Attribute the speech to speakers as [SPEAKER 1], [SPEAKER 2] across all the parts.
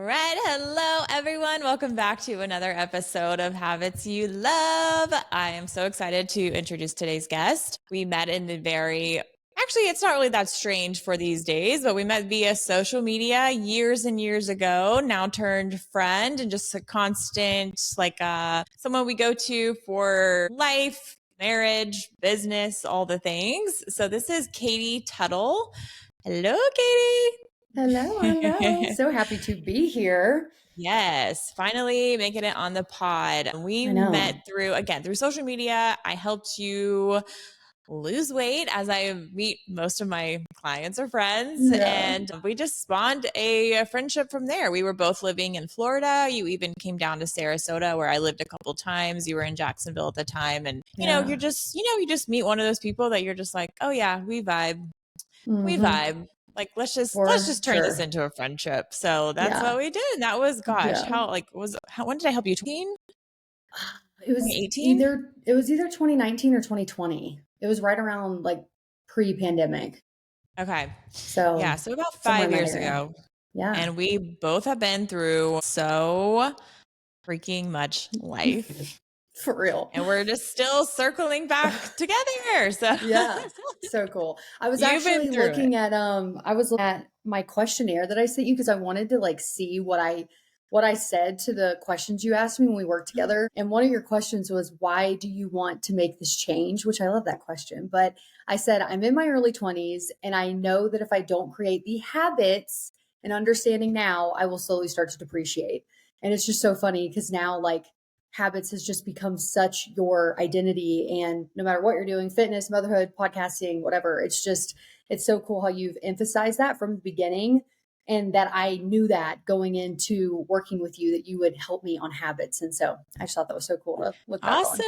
[SPEAKER 1] right. Hello, everyone. Welcome back to another episode of Habits You Love. I am so excited to introduce today's guest. We met in the actually, it's not really that strange for these days, but we met via social media years and years ago, now turned friend and just a constant, someone we go to for life, marriage, business, all the things. So this is Katie Tuttle. Hello, Katie.
[SPEAKER 2] Hello. So happy to be here.
[SPEAKER 1] Yes, finally making it on the pod. We
[SPEAKER 2] I know.
[SPEAKER 1] met through social media. I helped you lose weight as I meet most of my clients or friends.
[SPEAKER 2] Yeah.
[SPEAKER 1] And we just spawned a friendship from there. We were both living in Florida. You even came down to Sarasota where I lived a couple times. You were in Jacksonville at the time. And, you just meet one of those people that you're just like, oh yeah, we vibe. We vibe. Like, let's just turn this into a friendship. So that's what we did. And that was, when did I help you? 2018?
[SPEAKER 2] It was
[SPEAKER 1] 2018?
[SPEAKER 2] either 2019 or 2020. It was right around like pre-pandemic.
[SPEAKER 1] Okay.
[SPEAKER 2] So
[SPEAKER 1] yeah. So about 5 years ago.
[SPEAKER 2] Yeah.
[SPEAKER 1] And we both have been through so freaking much life.
[SPEAKER 2] For real.
[SPEAKER 1] And we're just still circling back together. So
[SPEAKER 2] yeah, so cool. I was actually looking at my questionnaire that I sent you because I wanted to like see what I said to the questions you asked me when we worked together. And one of your questions was, why do you want to make this change? Which I love that question. But I said, I'm in my early 20s and I know that if I don't create the habits and understanding now, I will slowly start to depreciate. And it's just so funny because now like habits has just become such your identity. And no matter what you're doing, fitness, motherhood, podcasting, whatever, it's so cool how you've emphasized that from the beginning. And that I knew that going into working with you, that you would help me on habits. And so I just thought that was so cool to look back
[SPEAKER 1] awesome.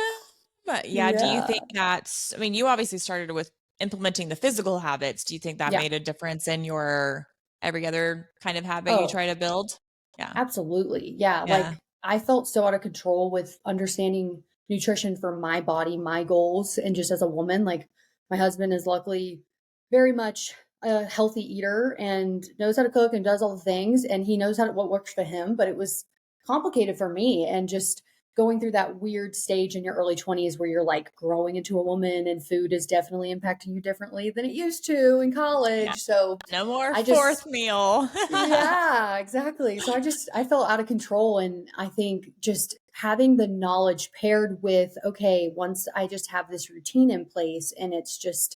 [SPEAKER 2] on.
[SPEAKER 1] Yeah. Do you think you obviously started with implementing the physical habits. Do you think that made a difference in your every other kind of habit you try to build?
[SPEAKER 2] Yeah, absolutely. Yeah. Like I felt so out of control with understanding nutrition for my body, my goals. And just as a woman, like my husband is luckily very much a healthy eater and knows how to cook and does all the things. And he knows what works for him, but it was complicated for me. And just going through that weird stage in your early 20s where you're like growing into a woman and food is definitely impacting you differently than it used to in college. Yeah. So
[SPEAKER 1] no more fourth meal.
[SPEAKER 2] Yeah, exactly. So I felt out of control. And I think just having the knowledge paired with, okay, once I just have this routine in place and it's just,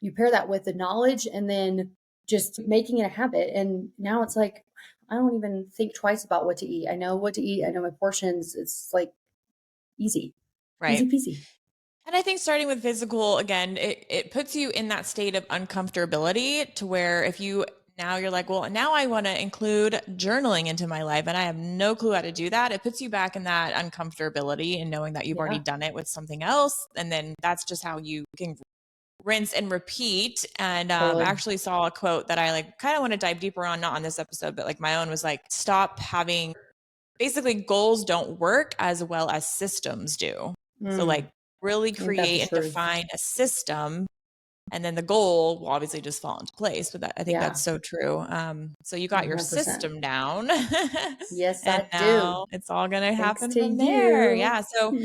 [SPEAKER 2] you pair that with the knowledge and then just making it a habit. And now it's like, I don't even think twice about what to eat. I know what to eat. I know my portions. It's like easy,
[SPEAKER 1] right?
[SPEAKER 2] Easy peasy.
[SPEAKER 1] And I think starting with physical, again, it puts you in that state of uncomfortability to where now you're like, well, now I want to include journaling into my life and I have no clue how to do that. It puts you back in that uncomfortability and knowing that you've already done it with something else. And then that's just how you can rinse and repeat. And
[SPEAKER 2] Totally.
[SPEAKER 1] actually saw a quote that I kind of want to dive deeper on, not on this episode, but my own was stop having, basically goals don't work as well as systems do. So really create and define a system, and then the goal will obviously just fall into place. But I think that's so true. So you got 100%. Your system down.
[SPEAKER 2] Yes, I do.
[SPEAKER 1] It's all going to happen from there. Yeah. So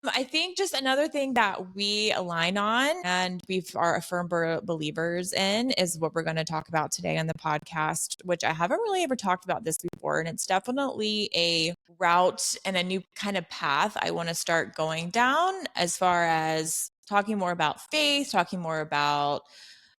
[SPEAKER 1] I think just another thing that we align on and we are firm believers in is what we're going to talk about today on the podcast, which I haven't really ever talked about this before. And it's definitely a route and a new kind of path I want to start going down as far as talking more about faith, talking more about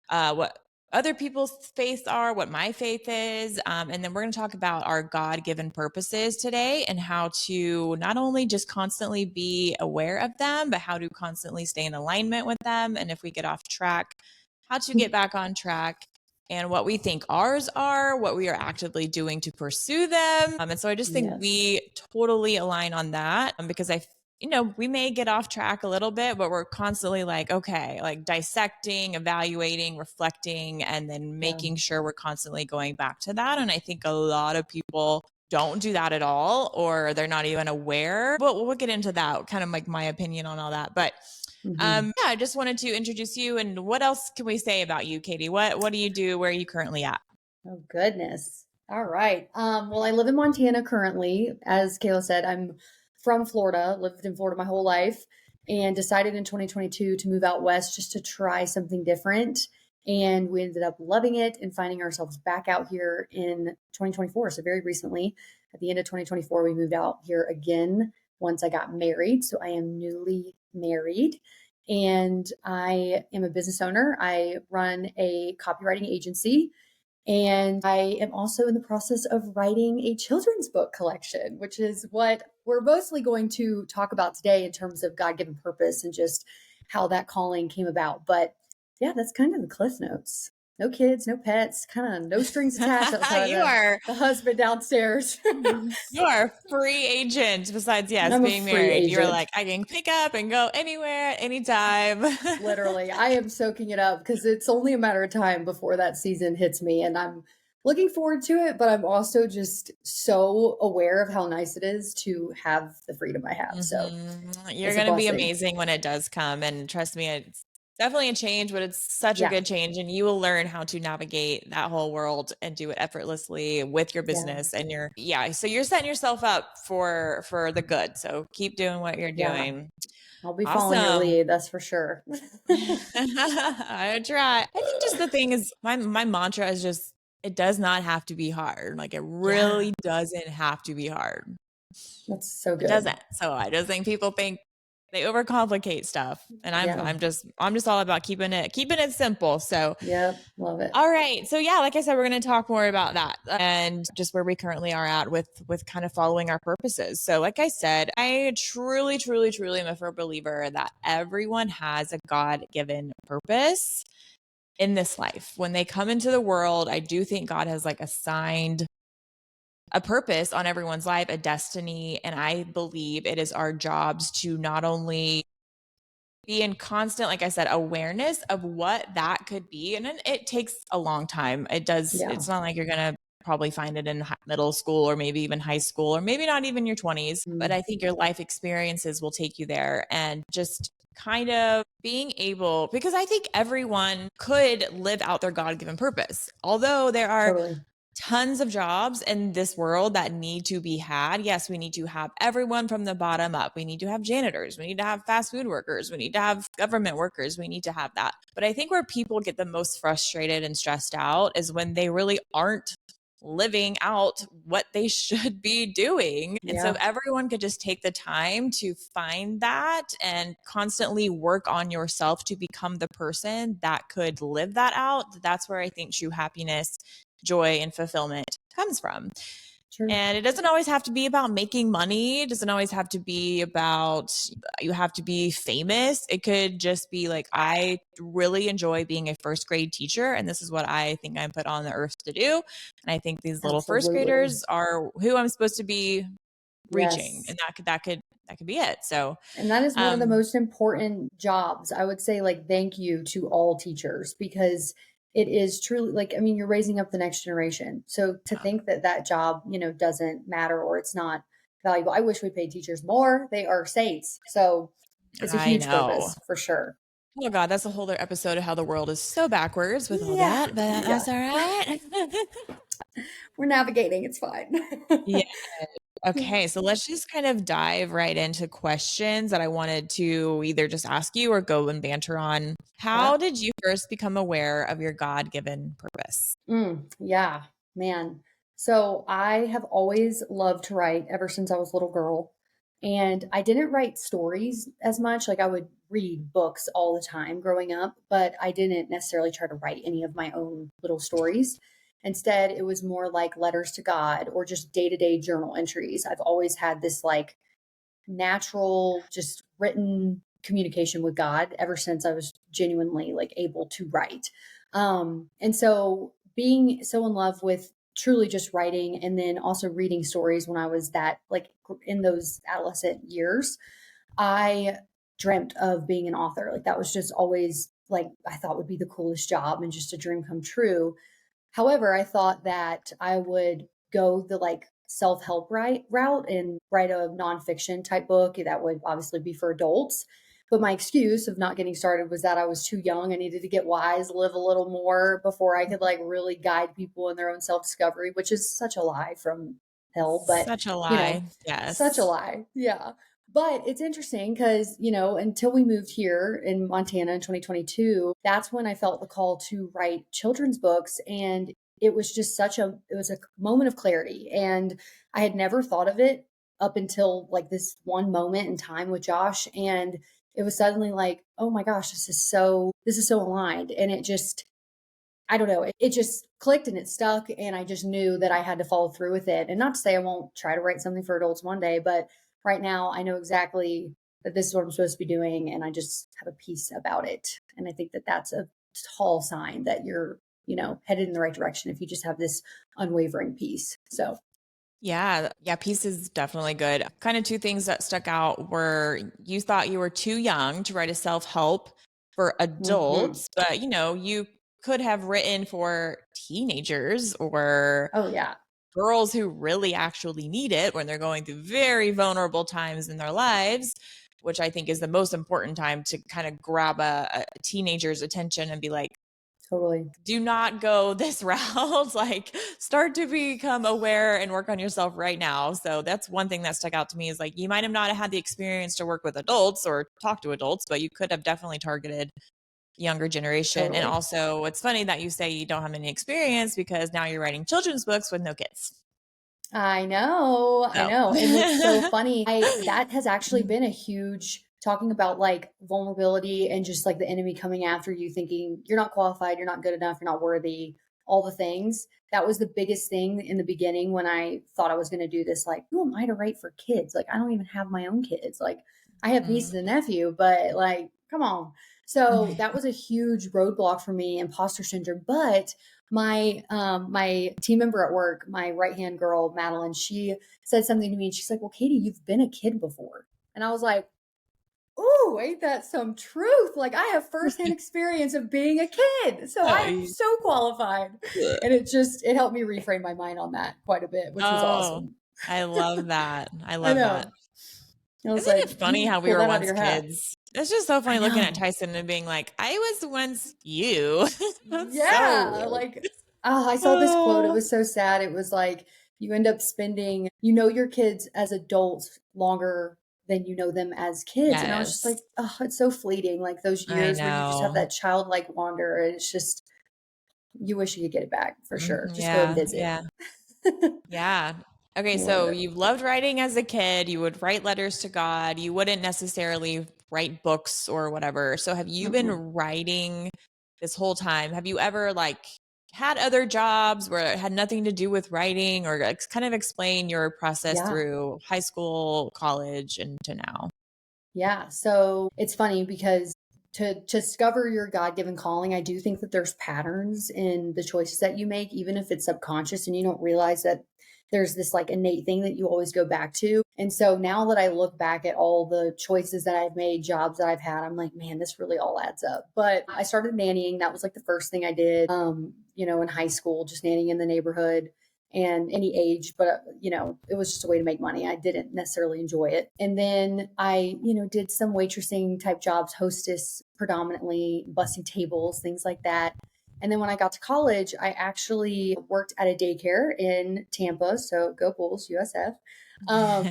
[SPEAKER 1] what other people's faiths are, what my faith is. And then we're going to talk about our God-given purposes today and how to not only just constantly be aware of them, but how to constantly stay in alignment with them. And if we get off track, how to get back on track and what we think ours are, what we are actively doing to pursue them. And so I just think we totally align on that because we may get off track a little bit, but we're constantly dissecting, evaluating, reflecting, and then making sure we're constantly going back to that. And I think a lot of people don't do that at all, or they're not even aware, but we'll get into that, kind of my opinion on all that. But I just wanted to introduce you. And what else can we say about you, Katie? What do you do? Where are you currently at?
[SPEAKER 2] Oh, goodness. All right. Well, I live in Montana currently. As Kayla said, I'm from Florida, lived in Florida my whole life, and decided in 2022 to move out west just to try something different. And we ended up loving it and finding ourselves back out here in 2024. So, very recently, at the end of 2024, we moved out here again once I got married. So, I am newly married and I am a business owner. I run a copywriting agency and I am also in the process of writing a children's book collection, which is what we're mostly going to talk about today in terms of God given purpose and just how that calling came about. But yeah, that's kind of the cliff notes. No kids, no pets, kind of no strings attached outside
[SPEAKER 1] You
[SPEAKER 2] of
[SPEAKER 1] are
[SPEAKER 2] the husband downstairs.
[SPEAKER 1] you are a free agent besides, yes,
[SPEAKER 2] I'm a
[SPEAKER 1] being
[SPEAKER 2] free
[SPEAKER 1] married. You're
[SPEAKER 2] agent.
[SPEAKER 1] like, I can pick up and go anywhere at any time.
[SPEAKER 2] Literally, I am soaking it up because it's only a matter of time before that season hits me. And I'm looking forward to it, but I'm also just so aware of how nice it is to have the freedom I have. So
[SPEAKER 1] You're
[SPEAKER 2] it's a
[SPEAKER 1] going to be
[SPEAKER 2] blessing.
[SPEAKER 1] amazing when it does come. And trust me, it's definitely a change, but it's such a
[SPEAKER 2] Yeah.
[SPEAKER 1] good change. And you will learn how to navigate that whole world and do it effortlessly with your
[SPEAKER 2] Yeah.
[SPEAKER 1] business and so you're setting yourself up for the good. So keep doing what you're
[SPEAKER 2] Yeah.
[SPEAKER 1] doing.
[SPEAKER 2] I'll be following your
[SPEAKER 1] Awesome.
[SPEAKER 2] lead. That's for sure.
[SPEAKER 1] I try. I think just the thing is my mantra is just it does not have to be hard. Like it
[SPEAKER 2] Yeah.
[SPEAKER 1] really doesn't have to be hard.
[SPEAKER 2] That's so
[SPEAKER 1] It
[SPEAKER 2] good.
[SPEAKER 1] doesn't. So I just think people think they overcomplicate stuff. And
[SPEAKER 2] Yeah.
[SPEAKER 1] I'm just all about keeping it simple. So
[SPEAKER 2] Yep. Love it.
[SPEAKER 1] all right. So yeah, like I said, we're going to talk more about that and just where we currently are at with kind of following our purposes. So like I said, I truly, truly, truly am a firm believer that everyone has a God-given purpose in this life. When they come into the world, I do think God has like assigned a purpose on everyone's life, a destiny. And I believe it is our jobs to not only be in constant, like I said, awareness of what that could be. And it takes a long time.
[SPEAKER 2] Yeah.
[SPEAKER 1] It's not like you're going to probably find it in middle school or maybe even high school or maybe not even your 20s. But I think your life experiences will take you there and just kind of being able, because I think everyone could live out their God given purpose. Although there are
[SPEAKER 2] Totally.
[SPEAKER 1] tons of jobs in this world that need to be had. Yes, we need to have everyone from the bottom up. We need to have janitors. We need to have fast food workers. We need to have government workers. We need to have that. But I think where people get the most frustrated and stressed out is when they really aren't living out what they should be doing. And so if
[SPEAKER 2] Yeah.
[SPEAKER 1] everyone could just take the time to find that and constantly work on yourself to become the person that could live that out, that's where I think true happiness, joy, and fulfillment comes from.
[SPEAKER 2] True.
[SPEAKER 1] And it doesn't always have to be about making money. It doesn't always have to be about you have to be famous. It could just be like, I really enjoy being a first grade teacher. And this is what I think I'm put on the earth to do. And I think these little first
[SPEAKER 2] Absolutely.
[SPEAKER 1] graders are who I'm supposed to be reaching.
[SPEAKER 2] Yes.
[SPEAKER 1] And that could be it. So
[SPEAKER 2] And that is one of the most important jobs. I would say, like, thank you to all teachers because it is truly like, I mean, you're raising up the next generation. So to think that that job, doesn't matter or it's not valuable. I wish we paid teachers more. They are saints. So it's a
[SPEAKER 1] I
[SPEAKER 2] huge
[SPEAKER 1] know.
[SPEAKER 2] purpose for sure.
[SPEAKER 1] Oh God, that's a whole other episode of how the world is so backwards with all
[SPEAKER 2] Yeah.
[SPEAKER 1] that, but
[SPEAKER 2] Yeah.
[SPEAKER 1] that's all right.
[SPEAKER 2] We're navigating. It's fine.
[SPEAKER 1] Yeah.
[SPEAKER 2] Yeah.
[SPEAKER 1] Okay, so let's just kind of dive right into questions that I wanted to either just ask you or go and banter on.
[SPEAKER 2] Yeah.
[SPEAKER 1] How did you first become aware of your God-given purpose?
[SPEAKER 2] Yeah, man. So I have always loved to write ever since I was a little girl. And I didn't write stories as much. Like I would read books all the time growing up, but I didn't necessarily try to write any of my own little stories. Instead, it was more like letters to God or just day to day journal entries. I've always had this like natural, just written communication with God ever since I was genuinely like able to write. And so being so in love with truly just writing and then also reading stories when I was that like in those adolescent years, I dreamt of being an author. Like that was just always like I thought would be the coolest job and just a dream come true. However, I thought that I would go the like self-help route and write a nonfiction type book that would obviously be for adults. But my excuse of not getting started was that I was too young. I needed to get wise, live a little more before I could like really guide people in their own self-discovery, which is such a lie from hell. But,
[SPEAKER 1] Such a
[SPEAKER 2] you know,
[SPEAKER 1] lie.
[SPEAKER 2] such a
[SPEAKER 1] Yes.
[SPEAKER 2] lie. Yeah. But it's interesting because, you know, until we moved here in Montana in 2022, that's when I felt the call to write children's books. And it was just it was a moment of clarity. And I had never thought of it up until like this one moment in time with Josh. And it was suddenly like, oh my gosh, this is so aligned. And it just, I don't know, it just clicked and it stuck. And I just knew that I had to follow through with it. And not to say I won't try to write something for adults one day, but right now I know exactly that this is what I'm supposed to be doing. And I just have a peace about it. And I think that that's a tall sign that you're, you know, headed in the right direction if you just have this unwavering peace. So
[SPEAKER 1] Yeah. Yeah. Peace is definitely good. Kind of two things that stuck out were you thought you were too young to write a self-help for
[SPEAKER 2] mhm.
[SPEAKER 1] adults, but you know, you could have written for teenagers or
[SPEAKER 2] Oh yeah,
[SPEAKER 1] girls who really actually need it when they're going through very vulnerable times in their lives, which I think is the most important time to kind of grab a teenager's attention and be like,
[SPEAKER 2] totally.
[SPEAKER 1] do not go this route. Like, start to become aware and work on yourself right now. So that's one thing that stuck out to me is like, you might have not had the experience to work with adults or talk to adults, but you could have definitely targeted younger generation. And
[SPEAKER 2] Totally.
[SPEAKER 1] also, it's funny that you say you don't have any experience because now you're writing children's books with no kids.
[SPEAKER 2] I know, I
[SPEAKER 1] So,
[SPEAKER 2] know. And what's so funny, that has actually been a huge talking about like vulnerability and just like the enemy coming after you thinking you're not qualified, you're not good enough, you're not worthy, all the things. That was the biggest thing in the beginning when I thought I was going to do this. Like, who am I to write for kids? Like, I don't even have my own kids. Like, I have nieces and nephew, but like, come on. So that was a huge roadblock for me, imposter syndrome. But my team member at work, my right hand girl Madeline, she said something to me and she's like, well, Katie, you've been a kid before. And I was like, ooh, ain't that some truth? Like, I have firsthand experience of being a kid, so I'm so qualified. And it helped me reframe my mind on that quite a bit, which was
[SPEAKER 1] Oh,
[SPEAKER 2] awesome.
[SPEAKER 1] I love that. I
[SPEAKER 2] I
[SPEAKER 1] love that.
[SPEAKER 2] know. I was
[SPEAKER 1] Isn't
[SPEAKER 2] like,
[SPEAKER 1] it funny
[SPEAKER 2] you
[SPEAKER 1] how we
[SPEAKER 2] pull
[SPEAKER 1] were
[SPEAKER 2] that out of
[SPEAKER 1] once
[SPEAKER 2] your hat.
[SPEAKER 1] kids? It's just so
[SPEAKER 2] I
[SPEAKER 1] funny looking at
[SPEAKER 2] know.
[SPEAKER 1] Tyson and being like, I was once you. That's so
[SPEAKER 2] Yeah,
[SPEAKER 1] weird.
[SPEAKER 2] like, I saw this quote. It
[SPEAKER 1] Oh,
[SPEAKER 2] was so sad. It was like, you end up spending, you know, your kids as adults longer than you know them as kids. And I was just
[SPEAKER 1] yes.
[SPEAKER 2] like, oh, it's so fleeting. Like those
[SPEAKER 1] I
[SPEAKER 2] years where you just have
[SPEAKER 1] know.
[SPEAKER 2] that childlike wonder. And it's just, you wish you could get it back for sure. Just go and
[SPEAKER 1] Yeah.
[SPEAKER 2] visit.
[SPEAKER 1] Yeah. Yeah. Okay, so
[SPEAKER 2] Whatever.
[SPEAKER 1] you loved writing as a kid. You would write letters to God. You wouldn't necessarily write books or whatever. So have you been
[SPEAKER 2] Mm-mm.
[SPEAKER 1] writing this whole time? Have you ever like had other jobs where it had nothing to do with writing or like, kind of explain your process
[SPEAKER 2] Yeah.
[SPEAKER 1] through high school, college, and to now?
[SPEAKER 2] Yeah. So it's funny because to discover your God given calling, I do think that there's patterns in the choices that you make, even if it's subconscious and you don't realize that there's this like innate thing that you always go back to. And so now that I look back at all the choices that I've made, jobs that I've had, I'm like, man, this really all adds up. But I started nannying. That was like the first thing I did, you know, in high school, just nannying in the neighborhood and any age, but you know, it was just a way to make money. I didn't necessarily enjoy it. And then I, you know, did some waitressing type jobs, hostess predominantly, bussing tables, things like that. And then when I got to college, I actually worked at a daycare in Tampa. So go Bulls, USF. Um,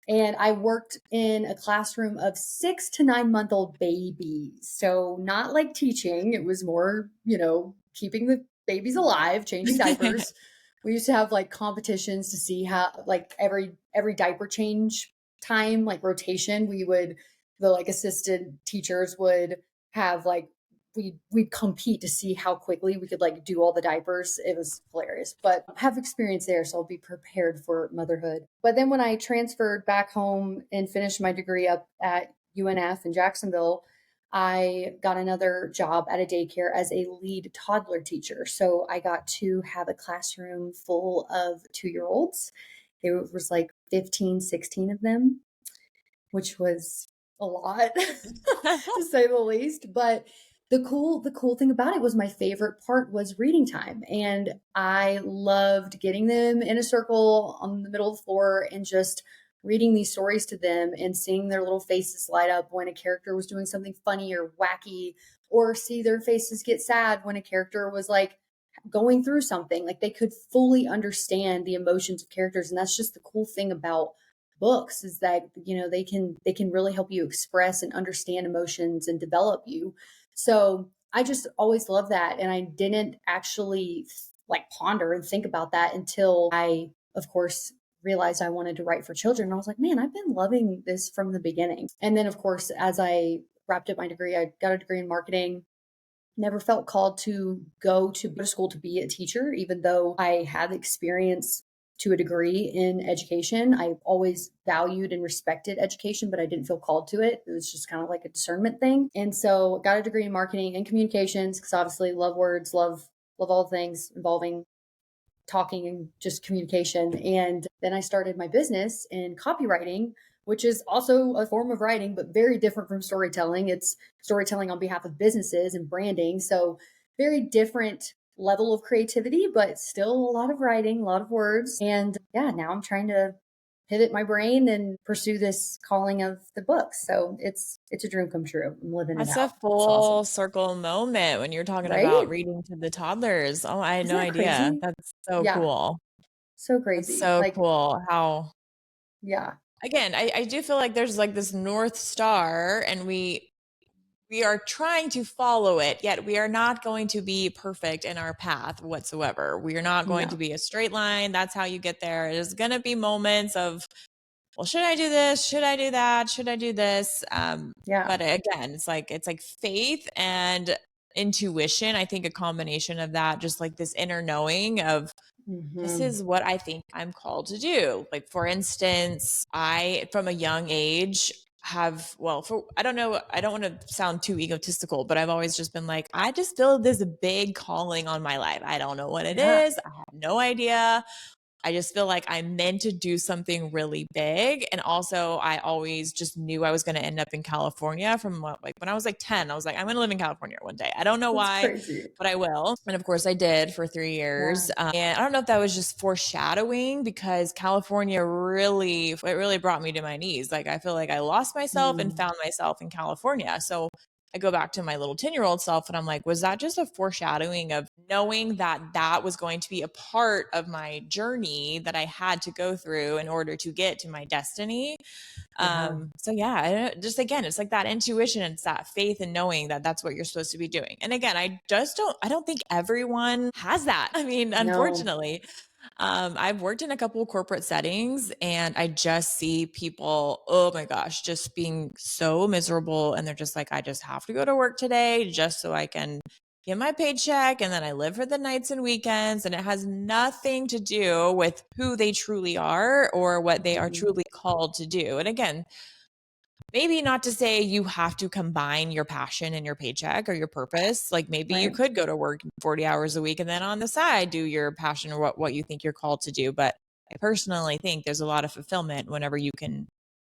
[SPEAKER 2] and I worked in a classroom of 6 to 9 month old babies. So not like teaching, it was more, you know, keeping the babies alive, changing diapers. We used to have like competitions to see how like every diaper change time, like rotation, the like assistant teachers would have like we'd compete to see how quickly we could like do all the diapers. It was hilarious, but I have experience there, so I'll be prepared for motherhood. But then when I transferred back home and finished my degree up at UNF in Jacksonville, I got another job at a daycare as a lead toddler teacher. So I got to have a classroom full of 2 year olds. There was like 15, 16 of them, which was a lot to say the least. But the cool thing about it was my favorite part was reading time. And I loved getting them in a circle on the middle of the floor and just reading these stories to them and seeing their little faces light up when a character was doing something funny or wacky, or see their faces get sad when a character was like going through something. Like they could fully understand the emotions of characters. And that's just the cool thing about books, is that, you know, they can really help you express and understand emotions and develop you. So I just always love that. And I didn't actually like ponder and think about that until I, of course, realized I wanted to write for children. And I was like, man, I've been loving this from the beginning. And then, of course, as I wrapped up my degree, I got a degree in marketing. Never felt called to go to school to be a teacher, even though I had experience to a degree in education. I always valued and respected education, but I didn't feel called to it. It was just kind of like a discernment thing. And so got a degree in marketing and communications, because obviously love words, love all things involving talking and just communication. And then I started my business in copywriting, which is also a form of writing, but very different from storytelling. It's storytelling on behalf of businesses and branding. So very different level of creativity, but still a lot of writing, a lot of words. And yeah, now I'm trying to pivot my brain and pursue this calling of the books. So it's a dream come true. I'm living it
[SPEAKER 1] That's
[SPEAKER 2] out.
[SPEAKER 1] a full circle moment when you're talking about
[SPEAKER 2] Right?
[SPEAKER 1] reading to the toddlers. Oh, I had
[SPEAKER 2] Isn't
[SPEAKER 1] no
[SPEAKER 2] that
[SPEAKER 1] idea.
[SPEAKER 2] crazy?
[SPEAKER 1] That's so
[SPEAKER 2] Yeah.
[SPEAKER 1] cool.
[SPEAKER 2] So
[SPEAKER 1] That's
[SPEAKER 2] crazy.
[SPEAKER 1] so
[SPEAKER 2] Like,
[SPEAKER 1] cool how,
[SPEAKER 2] yeah.
[SPEAKER 1] again, I do feel like there's like this North Star, and we are trying to follow it, yet we are not going to be perfect in our path whatsoever. We are not going to
[SPEAKER 2] No.
[SPEAKER 1] be a straight line. That's how you get there. There's going to be moments of, well, should I do this? Should I do that? Should I do this?
[SPEAKER 2] Yeah.
[SPEAKER 1] But again, it's like faith and intuition. I think a combination of that, just like this inner knowing of, this is what I think I'm called to do. Like, for instance, I, from a young age, I don't know, I don't want to sound too egotistical, but I've always just been like, I just feel this big calling on my life. I don't know what it
[SPEAKER 2] Yeah.
[SPEAKER 1] is. I have no idea. I just feel like I'm meant to do something really big. And also, I always just knew I was going to end up in California from like when I was like 10. I was like, I'm going to live in California one day. I don't know
[SPEAKER 2] That's
[SPEAKER 1] why,
[SPEAKER 2] crazy.
[SPEAKER 1] but I will. And of course, I did for 3 years.
[SPEAKER 2] Yeah.
[SPEAKER 1] And I don't know if that was just foreshadowing, because California really brought me to my knees. Like, I feel like I lost myself and found myself in California. So I go back to my little 10-year-old self and I'm like, was that just a foreshadowing of knowing that that was going to be a part of my journey that I had to go through in order to get to my destiny? So yeah, just again, it's like that intuition. It's that faith and knowing that that's what you're supposed to be doing. And again, I don't think everyone has that. I mean, unfortunately, I've worked in a couple of corporate settings and I just see people, oh my gosh, just being so miserable. And they're just like, I just have to go to work today just so I can get my paycheck. And then I live for the nights and weekends. And it has nothing to do with who they truly are or what they are truly called to do. And again, maybe not to say you have to combine your passion and your paycheck or your purpose. Like maybe you could go to work 40 hours a week and then on the side do your passion or what you think you're called to do. But I personally think there's a lot of fulfillment whenever you can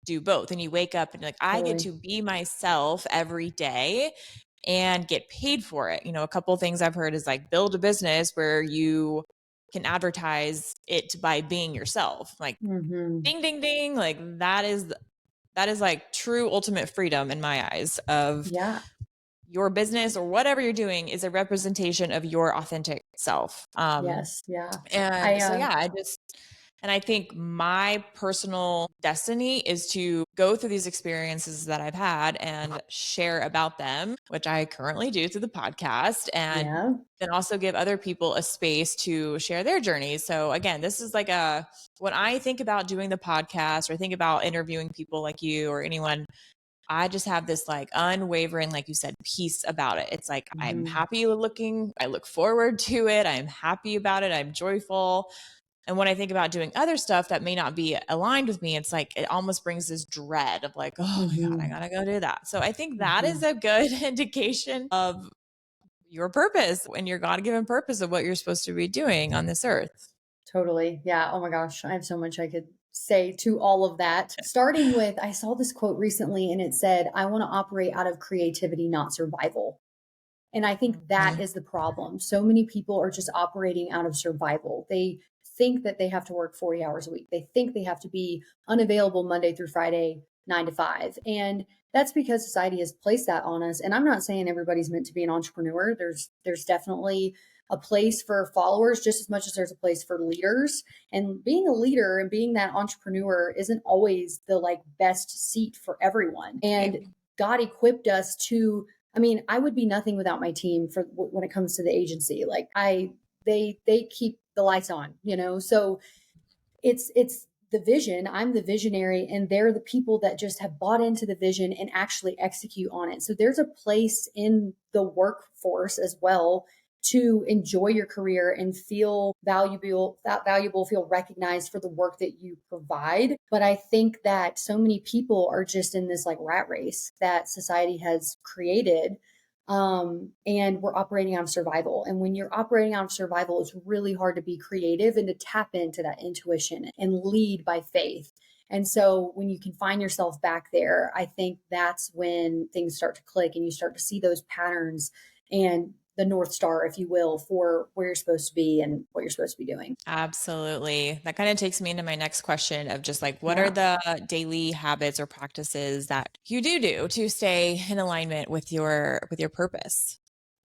[SPEAKER 1] do both. And you wake up and like, I get to be myself every day and get paid for it. You know, a couple of things I've heard is like build a business where you can advertise it by being yourself. Like ding, ding, ding. Like that is like true ultimate freedom in my eyes of your business or whatever you're doing is a representation of your authentic self.
[SPEAKER 2] Yes. Yeah.
[SPEAKER 1] And so, yeah, I think my personal destiny is to go through these experiences that I've had and share about them, which I currently do through the podcast, and then also give other people a space to share their journeys. So again, this is like when I think about doing the podcast or think about interviewing people like you or anyone, I just have this like unwavering, like you said, peace about it. It's like, I'm happy I look forward to it. I'm happy about it. I'm joyful. And when I think about doing other stuff that may not be aligned with me, it's like, it almost brings this dread of like, oh my God, I gotta go do that. So I think that is a good indication of your purpose and your God-given purpose of what you're supposed to be doing on this earth.
[SPEAKER 2] Totally. Yeah. Oh my gosh. I have so much I could say to all of that. Starting with, I saw this quote recently and it said, I want to operate out of creativity, not survival. And I think that is the problem. So many people are just operating out of survival. They think that they have to work 40 hours a week. They think they have to be unavailable Monday through Friday, 9 to 5. And that's because society has placed that on us. And I'm not saying everybody's meant to be an entrepreneur. There's definitely a place for followers just as much as there's a place for leaders. And being a leader and being that entrepreneur isn't always the like best seat for everyone. And God equipped us to, I mean, I would be nothing without my team for when it comes to the agency. Like they keep the lights on, you know? So it's the vision. I'm the visionary, and they're the people that just have bought into the vision and actually execute on it. So there's a place in the workforce as well to enjoy your career and feel valuable, feel recognized for the work that you provide. But I think that so many people are just in this like rat race that society has created, and we're operating out of survival. And when you're operating out of survival, it's really hard to be creative and to tap into that intuition and lead by faith. And so when you can find yourself back there, I think that's when things start to click and you start to see those patterns and the North Star, if you will, for where you're supposed to be and what you're supposed to be doing.
[SPEAKER 1] Absolutely. That kind of takes me into my next question of just like, what are the daily habits or practices that you do to stay in alignment with your purpose?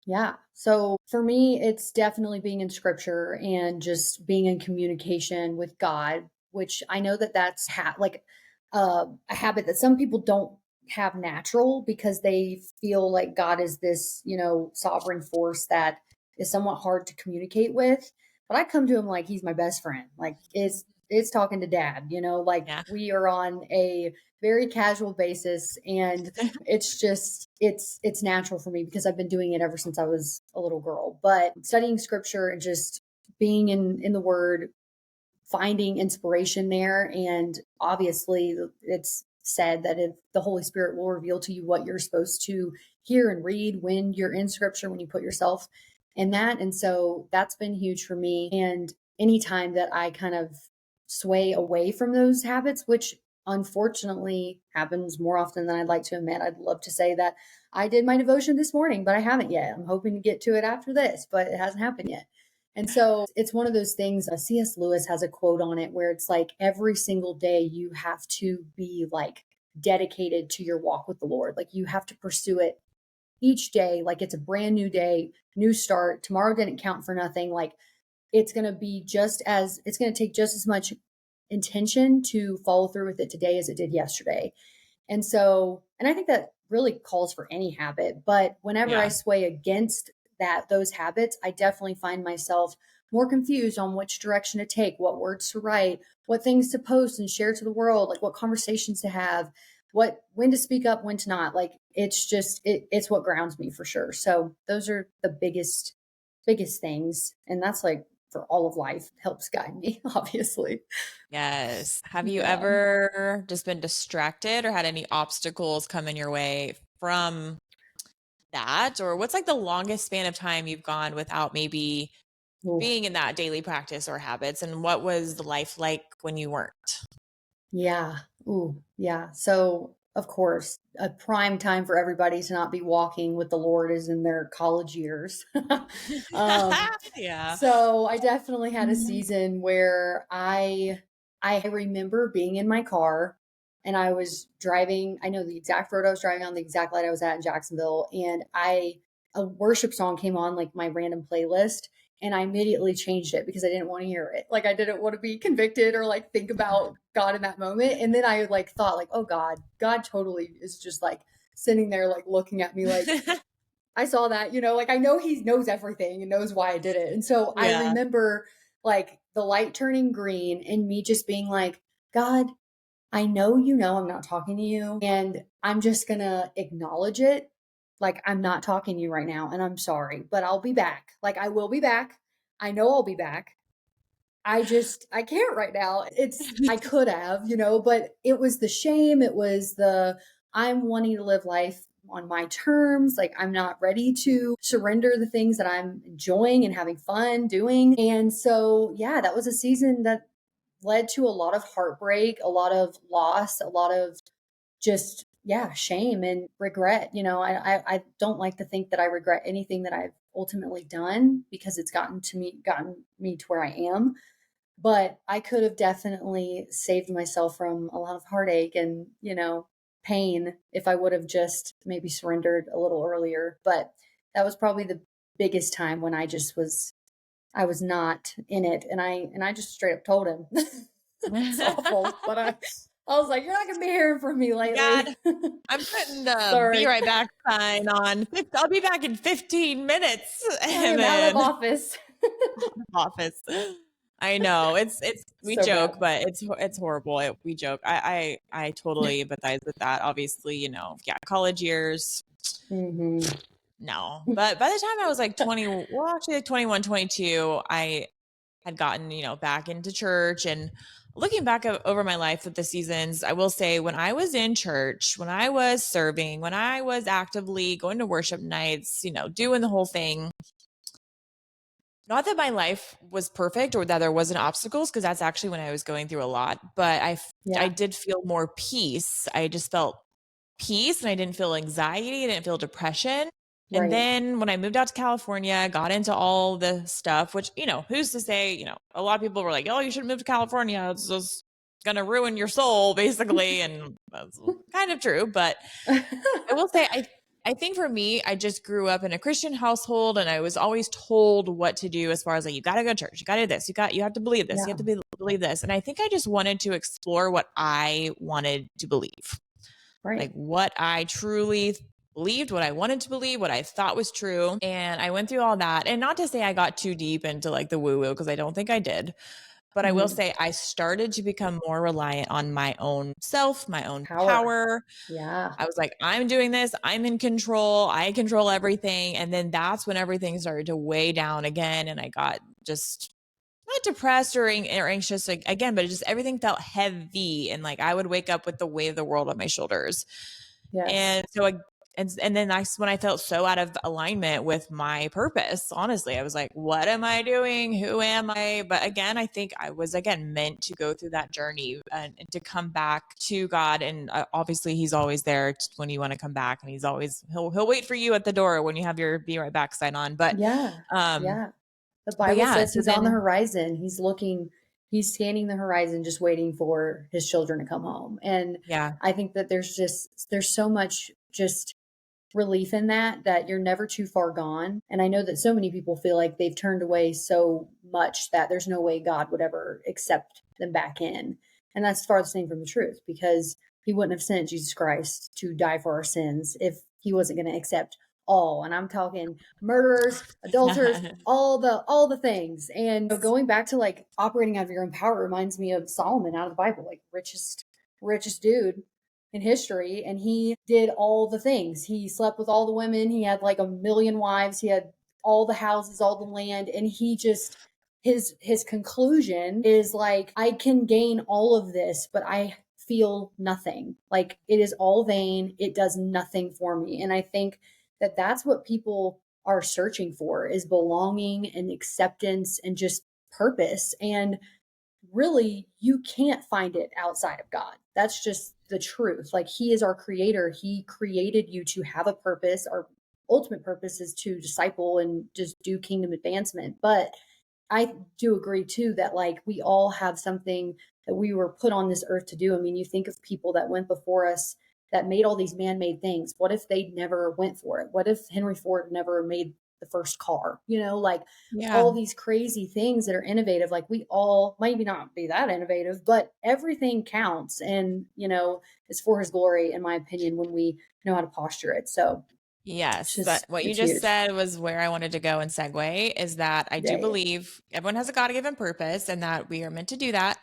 [SPEAKER 2] Yeah. So for me, it's definitely being in scripture and just being in communication with God, which I know that that's a habit that some people don't have natural because they feel like God is this, you know, sovereign force that is somewhat hard to communicate with. But I come to him like he's my best friend. Like it's talking to dad, you know, like we are on a very casual basis, and it's just it's natural for me because I've been doing it ever since I was a little girl. But studying scripture and just being in the word, finding inspiration there, and obviously it's said that if the Holy Spirit will reveal to you what you're supposed to hear and read when you're in scripture, when you put yourself in that. And so that's been huge for me. And anytime that I kind of sway away from those habits, which unfortunately happens more often than I'd like to admit. I'd love to say that I did my devotion this morning, but I haven't yet. I'm hoping to get to it after this, but it hasn't happened yet. And so it's one of those things. C.S. Lewis has a quote on it where it's like every single day you have to be like dedicated to your walk with the Lord. Like you have to pursue it each day, like it's a brand new day, new start. Tomorrow didn't count for nothing. Like it's going to take just as much intention to follow through with it today as it did yesterday. And so, and I think that really calls for any habit, but whenever I sway against those habits, I definitely find myself more confused on which direction to take, what words to write, what things to post and share to the world, like what conversations to have, when to speak up, when to not. Like it's what grounds me for sure. So those are the biggest things. And that's like for all of life, helps guide me, obviously.
[SPEAKER 1] Yes. Have you ever just been distracted or had any obstacles come in your way from that? Or what's like the longest span of time you've gone without maybe being in that daily practice or habits? And what was life like when you weren't?
[SPEAKER 2] Yeah. Ooh, yeah. So, of course, a prime time for everybody to not be walking with the Lord is in their college years.
[SPEAKER 1] Yeah.
[SPEAKER 2] So I definitely had a season where I remember being in my car and I was driving. I know the exact road I was driving on, the exact light I was at in Jacksonville, and a worship song came on like my random playlist, and I immediately changed it because I didn't want to hear it. Like I didn't want to be convicted or like think about God in that moment. And then I like thought like, oh God totally is just like sitting there like looking at me like I saw that, you know, like I know he knows everything and knows why I did it. And so I remember like the light turning green and me just being like, God, I know you know I'm not talking to you, and I'm just going to acknowledge it. Like I'm not talking to you right now and I'm sorry, but I'll be back. Like I will be back. I know I'll be back. I can't right now. I could have, you know, but it was the shame. It was I'm wanting to live life on my terms. Like I'm not ready to surrender the things that I'm enjoying and having fun doing. And so, yeah, that was a season that led to a lot of heartbreak, a lot of loss, a lot of just, yeah, shame and regret. You know, I don't like to think that I regret anything that I've ultimately done because it's gotten me to where I am. but I could have definitely saved myself from a lot of heartache and, pain if I would have just maybe surrendered a little earlier. But that was probably the biggest time when I was not in it, and I just straight up told him. It's awful, but I was like, "You're not gonna be hearing from me lately."
[SPEAKER 1] God, I'm putting the be
[SPEAKER 2] Sorry.
[SPEAKER 1] right back sign on. I'll be back in 15 minutes.
[SPEAKER 2] I
[SPEAKER 1] And
[SPEAKER 2] am out of
[SPEAKER 1] then
[SPEAKER 2] office.
[SPEAKER 1] office. I know we
[SPEAKER 2] So
[SPEAKER 1] joke,
[SPEAKER 2] bad.
[SPEAKER 1] but it's horrible. We joke. I totally empathize with that. Obviously, yeah, college years.
[SPEAKER 2] Mhm.
[SPEAKER 1] No, but by the time I was like 20, well, actually like 21, 22, I had gotten, back into church. And looking back over my life with the seasons, I will say when I was in church, when I was serving, when I was actively going to worship nights, doing the whole thing, not that my life was perfect or that there wasn't obstacles, because that's actually when I was going through a lot, but I did feel more peace. I just felt peace, and I didn't feel anxiety. I didn't feel depression. And
[SPEAKER 2] Right.
[SPEAKER 1] then when I moved out to California, got into all the stuff, which, who's to say, a lot of people were like, oh, you should move to California. It's just going to ruin your soul, basically. And that's kind of true. But I will say, I think for me, I just grew up in a Christian household, and I was always told what to do as far as like, you got to go to church, you got to do this, you have to believe this, you have to believe this. And I think I just wanted to explore what I wanted to believe.
[SPEAKER 2] Right.
[SPEAKER 1] Like what I truly believed, what I wanted to believe, what I thought was true. And I went through all that. And not to say I got too deep into like the woo woo, because I don't think I did. But I will say I started to become more reliant on my own self, my own power.
[SPEAKER 2] Yeah.
[SPEAKER 1] I was like, I'm doing this. I'm in control. I control everything. And then that's when everything started to weigh down again. And I got just not depressed or anxious again, but it just everything felt heavy. And like I would wake up with the weight of the world on my shoulders.
[SPEAKER 2] Yes.
[SPEAKER 1] And so and then that's when I felt so out of alignment with my purpose. Honestly, I was like, what am I doing? Who am I? But again, I think I was again meant to go through that journey and to come back to God. And obviously he's always there when you want to come back, and he'll wait for you at the door when you have your be right back sign on. But,
[SPEAKER 2] yeah. The Bible
[SPEAKER 1] yeah,
[SPEAKER 2] says
[SPEAKER 1] so
[SPEAKER 2] he's on the horizon. He's scanning the horizon, just waiting for his children to come home. And
[SPEAKER 1] yeah,
[SPEAKER 2] I think that there's so much just relief in that you're never too far gone. And I know that so many people feel like they've turned away so much that there's no way God would ever accept them back in. And that's far the same from the truth, because he wouldn't have sent Jesus Christ to die for our sins if he wasn't going to accept all. And I'm talking murderers, adulterers, all the things. And going back to like operating out of your own power reminds me of Solomon out of the Bible, like richest dude in history. And he did all the things. He slept with all the women. He had like a million wives. He had all the houses, all the land. And he just, his conclusion is like, I can gain all of this, but I feel nothing. Like it is all vain. It does nothing for me. And I think that that's what people are searching for, is belonging and acceptance and just purpose. And really, you can't find it outside of God. That's just the truth. Like he is our creator. He created you to have a purpose. Our ultimate purpose is to disciple and just do kingdom advancement. But I do agree too that like we all have something that we were put on this earth to do. I mean, you think of people that went before us that made all these man-made things. What if they never went for it? What if Henry Ford never made the first car? Like all these crazy things that are innovative. Like we all maybe not be that innovative, but everything counts, and it's for his glory, in my opinion, when we know how to posture it. So
[SPEAKER 1] yes, but what you just said was where I wanted to go and segue, is that I do believe everyone has a God-given purpose and that we are meant to do that.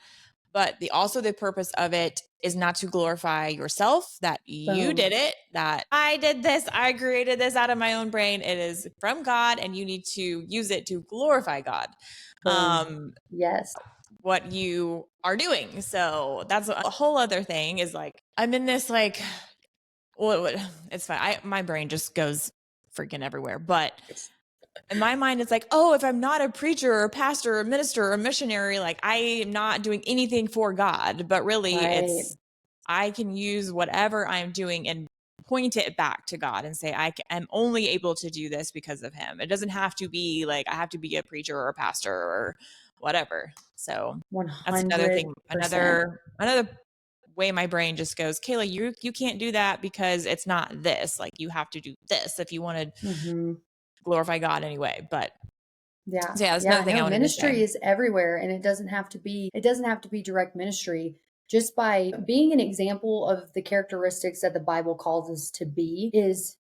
[SPEAKER 1] But also the purpose of it is not to glorify yourself, that you did it, that I did this, I created this out of my own brain. It is from God, and you need to use it to glorify God.
[SPEAKER 2] Yes.
[SPEAKER 1] What you are doing. So that's a whole other thing, is like, I'm in this like, it's fine. My brain just goes freaking everywhere. But in my mind, it's like, oh, if I'm not a preacher or a pastor or a minister or a missionary, like I am not doing anything for God. But really, it's I can use whatever I'm doing and point it back to God and say, I'm only able to do this because of him. It doesn't have to be like I have to be a preacher or a pastor or whatever. So
[SPEAKER 2] 100%.
[SPEAKER 1] that's another thing, another way my brain just goes, Kayla, you can't do that because it's not this. Like you have to do this if you want to glorify God anyway. But
[SPEAKER 2] yeah,
[SPEAKER 1] so yeah, that's another thing I wanted
[SPEAKER 2] ministry
[SPEAKER 1] to say.
[SPEAKER 2] is everywhere, and it doesn't have to be direct ministry. Just by being an example of the characteristics that the Bible calls us to be is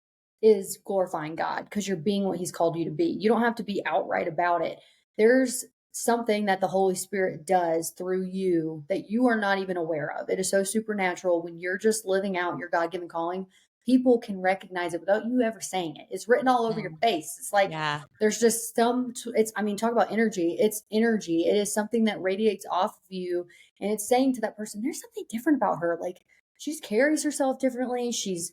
[SPEAKER 2] glorifying God, because you're being what he's called you to be. You don't have to be outright about it. There's something that the Holy Spirit does through you that you are not even aware of. It is so supernatural when you're just living out your God-given calling. People can recognize it without you ever saying it. It's written all over your face. It's like, there's just talk about energy. It's energy. It is something that radiates off of you. And it's saying to that person, there's something different about her. Like, she just carries herself differently. She's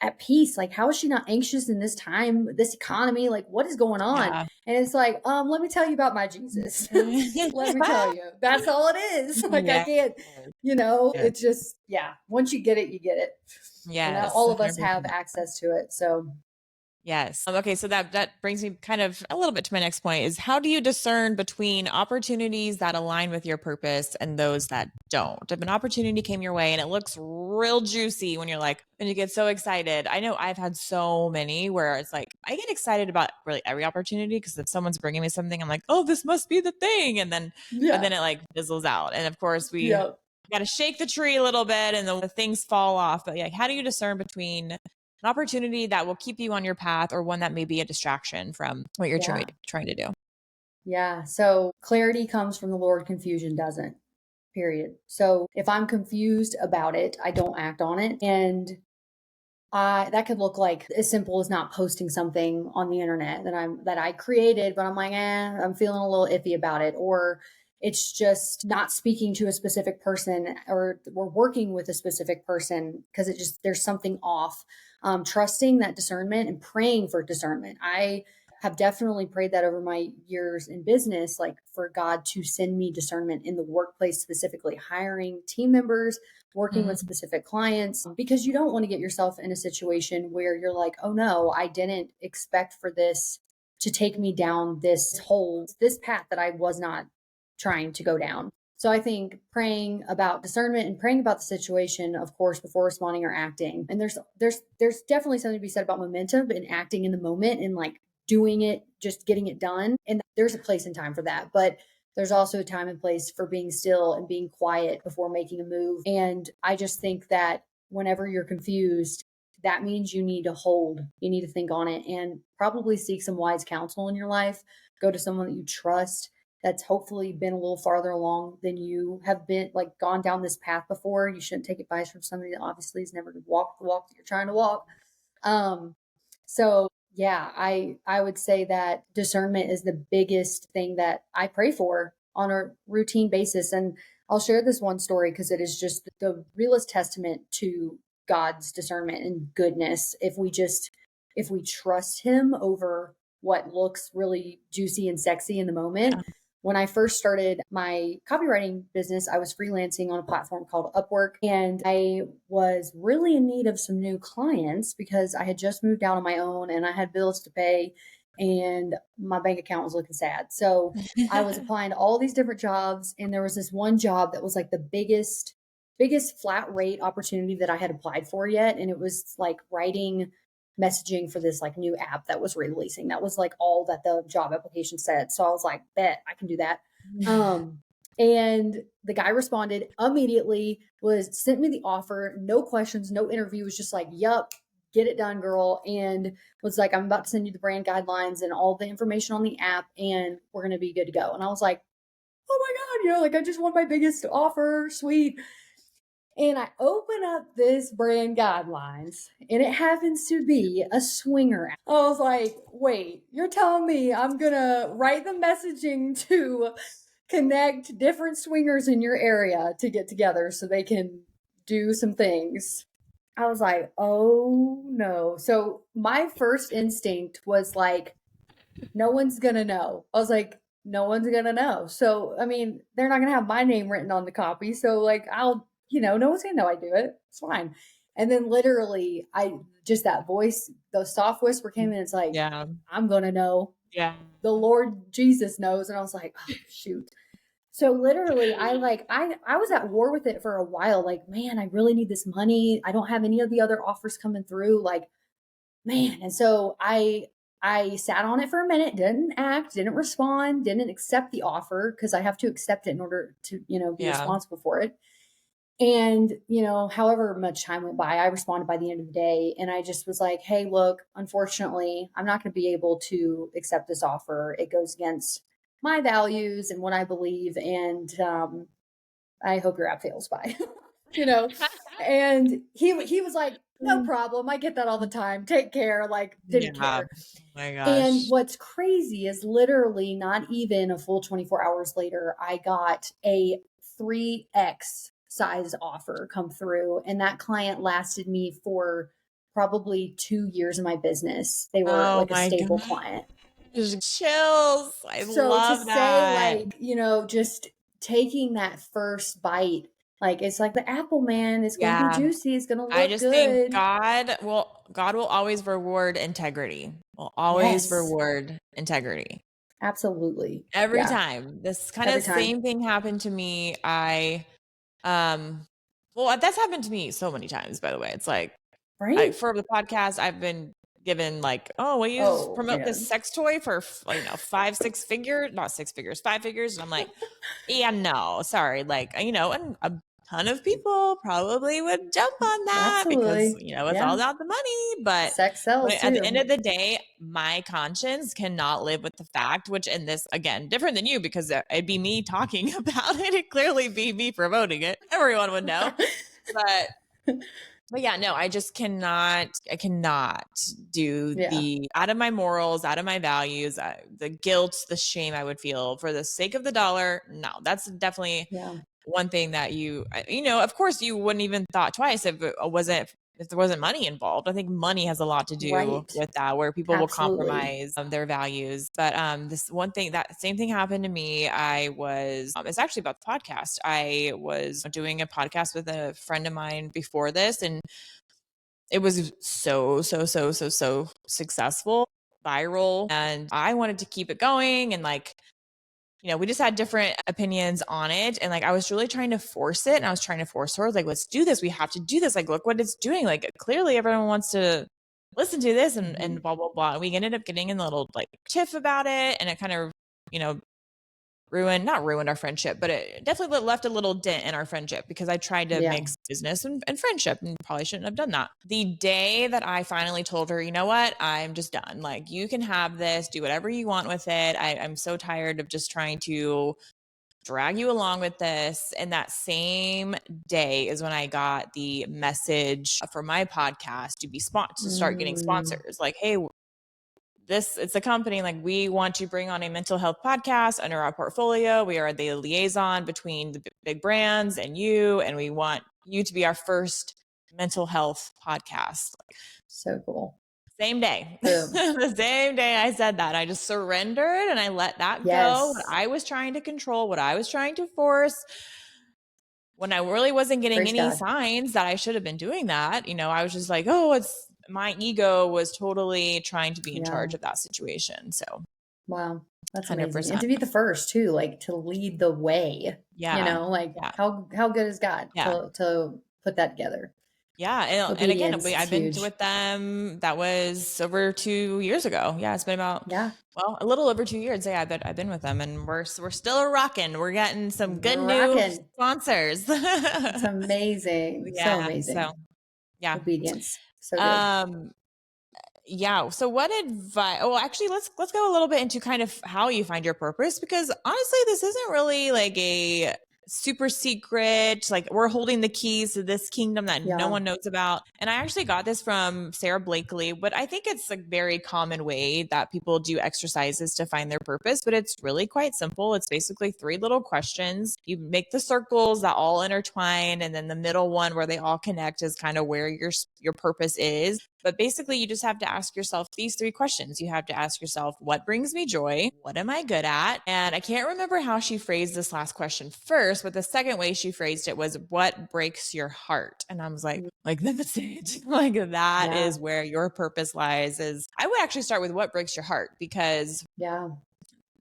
[SPEAKER 2] at peace. Like, how is she not anxious in this time, this economy? Like, what is going on?
[SPEAKER 1] Yeah.
[SPEAKER 2] And it's like, let me tell you about my Jesus. Let me tell you. That's all it is. Like, I can't, it's just, once you get it, you get it.
[SPEAKER 1] Yes.
[SPEAKER 2] And all of us
[SPEAKER 1] 100%.
[SPEAKER 2] have access to it. So
[SPEAKER 1] yes. Okay. So that brings me kind of a little bit to my next point is, how do you discern between opportunities that align with your purpose and those that don't? If an opportunity came your way and it looks real juicy when you're like, and you get so excited. I know I've had so many where it's like, I get excited about really every opportunity, because if someone's bringing me something, I'm like, oh, this must be the thing. And then it like fizzles out. And of course we got to shake the tree a little bit and the things fall off. But like, how do you discern between an opportunity that will keep you on your path or one that may be a distraction from what you're trying to do?
[SPEAKER 2] Yeah. So clarity comes from the Lord, confusion doesn't, period. So if I'm confused about it, I don't act on it. And that could look like as simple as not posting something on the internet that I created, but I'm like, I'm feeling a little iffy about it. Or it's just not speaking to a specific person, or we're working with a specific person because there's something off. Trusting that discernment and praying for discernment. I have definitely prayed that over my years in business, like for God to send me discernment in the workplace, specifically hiring team members, working with specific clients, because you don't want to get yourself in a situation where you're like, oh no, I didn't expect for this to take me down this path that I was not trying to go down. So I think praying about discernment and praying about the situation, of course, before responding or acting. And there's definitely something to be said about momentum and acting in the moment and like doing it, just getting it done. And there's a place and time for that. But there's also a time and place for being still and being quiet before making a move. And I just think that whenever you're confused, that means you need to hold, you need to think on it, and probably seek some wise counsel in your life. Go to someone that you trust, that's hopefully been a little farther along than you have been, like gone down this path before. You shouldn't take advice from somebody that obviously has never walked the walk that you're trying to walk. So yeah, I would say that discernment is the biggest thing that I pray for on a routine basis. And I'll share this one story because it is just the realest testament to God's discernment and goodness. If we trust him over what looks really juicy and sexy in the moment. When I first started my copywriting business, I was freelancing on a platform called Upwork, and I was really in need of some new clients because I had just moved out on my own and I had bills to pay and my bank account was looking sad. So I was applying to all these different jobs, and there was this one job that was like the biggest flat rate opportunity that I had applied for yet. And it was like writing messaging for this like new app that was releasing. That was like all that the job application said. So I was like, bet I can do that. And the guy responded immediately, sent me the offer, no questions, no interview, was just like, yup, get it done, girl. And was like, I'm about to send you the brand guidelines and all the information on the app, and we're going to be good to go. And I was like, oh my God, like I just won my biggest offer. Sweet. And I open up this brand guidelines, and it happens to be a swinger app. I was like, wait, you're telling me I'm going to write the messaging to connect different swingers in your area to get together so they can do some things? I was like, oh no. So my first instinct was like, no one's going to know. I was like, no one's going to know. So, I mean, they're not going to have my name written on the copy. So like, no one's going to know I do it. It's fine. And then literally that voice, the soft whisper came in. It's like, I'm going to know. the Lord Jesus knows. And I was like, oh, shoot. So literally I was at war with it for a while. Like, man, I really need this money. I don't have any of the other offers coming through. Like, man. And so I sat on it for a minute, didn't act, didn't respond, didn't accept the offer because I have to accept it in order to, be responsible for it. And, however much time went by, I responded by the end of the day. And I just was like, hey, look, unfortunately, I'm not going to be able to accept this offer. It goes against my values and what I believe. And I hope your app fails by, And he was like, no problem. I get that all the time. Take care. Like, didn't care.
[SPEAKER 1] Oh my gosh.
[SPEAKER 2] And what's crazy is literally not even a full 24 hours later, I got a 3X size offer come through. And that client lasted me for probably 2 years of my business. They were like a stable client.
[SPEAKER 1] Just chills. I love that.
[SPEAKER 2] Say, just taking that first bite, like it's like the apple, man. It's going to be juicy. It's going to look good. I just think
[SPEAKER 1] God will always reward integrity. Will always reward integrity.
[SPEAKER 2] Absolutely.
[SPEAKER 1] Every time. This kind of same thing happened to me. That's happened to me so many times, by the way. It's like, for the podcast, I've been given like, will you promote this sex toy for 5 figures, not 6 figures, 5 figures? And I'm like, yeah, no, sorry. Like, and a ton of people probably would jump on that because, it's all about the money, but
[SPEAKER 2] sex sells
[SPEAKER 1] at the end of the day, my conscience cannot live with the fact, which in this, again, different than you, because it'd be me talking about it. It'd clearly be me promoting it. Everyone would know, but yeah, no, I cannot do out of my morals, out of my values, the guilt, the shame I would feel for the sake of the dollar. No, that's definitely one thing that of course you wouldn't even thought twice if there wasn't money involved. I think money has a lot to do with that, where people will compromise their values. But this one thing, that same thing happened to me. It's actually about the podcast. I was doing a podcast with a friend of mine before this, and it was so successful, viral, and I wanted to keep it going. And we just had different opinions on it. And I was really trying to force it. And I was trying to force her, like, let's do this. We have to do this. Like, look what it's doing. Like, clearly everyone wants to listen to this and blah, blah, blah. We ended up getting in a little tiff about it. And it kind of, not ruined our friendship, but it definitely left a little dent in our friendship because I tried to mix business and friendship and probably shouldn't have done that. The day that I finally told her, you know what, I'm just done. Like, you can have this, do whatever you want with it. I'm so tired of just trying to drag you along with this. And that same day is when I got the message for my podcast to start getting sponsors. Like, hey, it's a company, like, we want to bring on a mental health podcast under our portfolio. We are the liaison between the big brands and you, and we want you to be our first mental health podcast.
[SPEAKER 2] So cool.
[SPEAKER 1] Same day. The same day I said that, I just surrendered and I let that go. What I was trying to control, what I was trying to force, when I really wasn't getting any signs that I should have been doing that. I was just like, my ego was totally trying to be in charge of that situation. So,
[SPEAKER 2] wow, that's amazing. 100%. And to be the first too, like, to lead the way, how good is God to put that together?
[SPEAKER 1] Yeah. And again, I've been with them. That was over 2 years ago. Yeah. It's been about, a little over 2 years. Yeah. I've been with them, and we're still rocking. We're getting some good new sponsors.
[SPEAKER 2] It's amazing. So amazing. So, obedience. So good.
[SPEAKER 1] Yeah. So what advice? Well, actually, let's go a little bit into kind of how you find your purpose, because honestly, this isn't really like a super secret, like, we're holding the keys to this kingdom that no one knows about. And I actually got this from Sarah Blakely, but I think it's a very common way that people do exercises to find their purpose, but it's really quite simple. It's basically 3 little questions. You make the circles that all intertwine, and then the middle one where they all connect is kind of where your purpose is. But basically, you just have to ask yourself these 3 questions. You have to ask yourself, what brings me joy? What am I good at? And I can't remember how she phrased this last question first, but the second way she phrased it was, what breaks your heart? And I was like that's it. Like that is where your purpose lies. Is I would actually start with what breaks your heart, because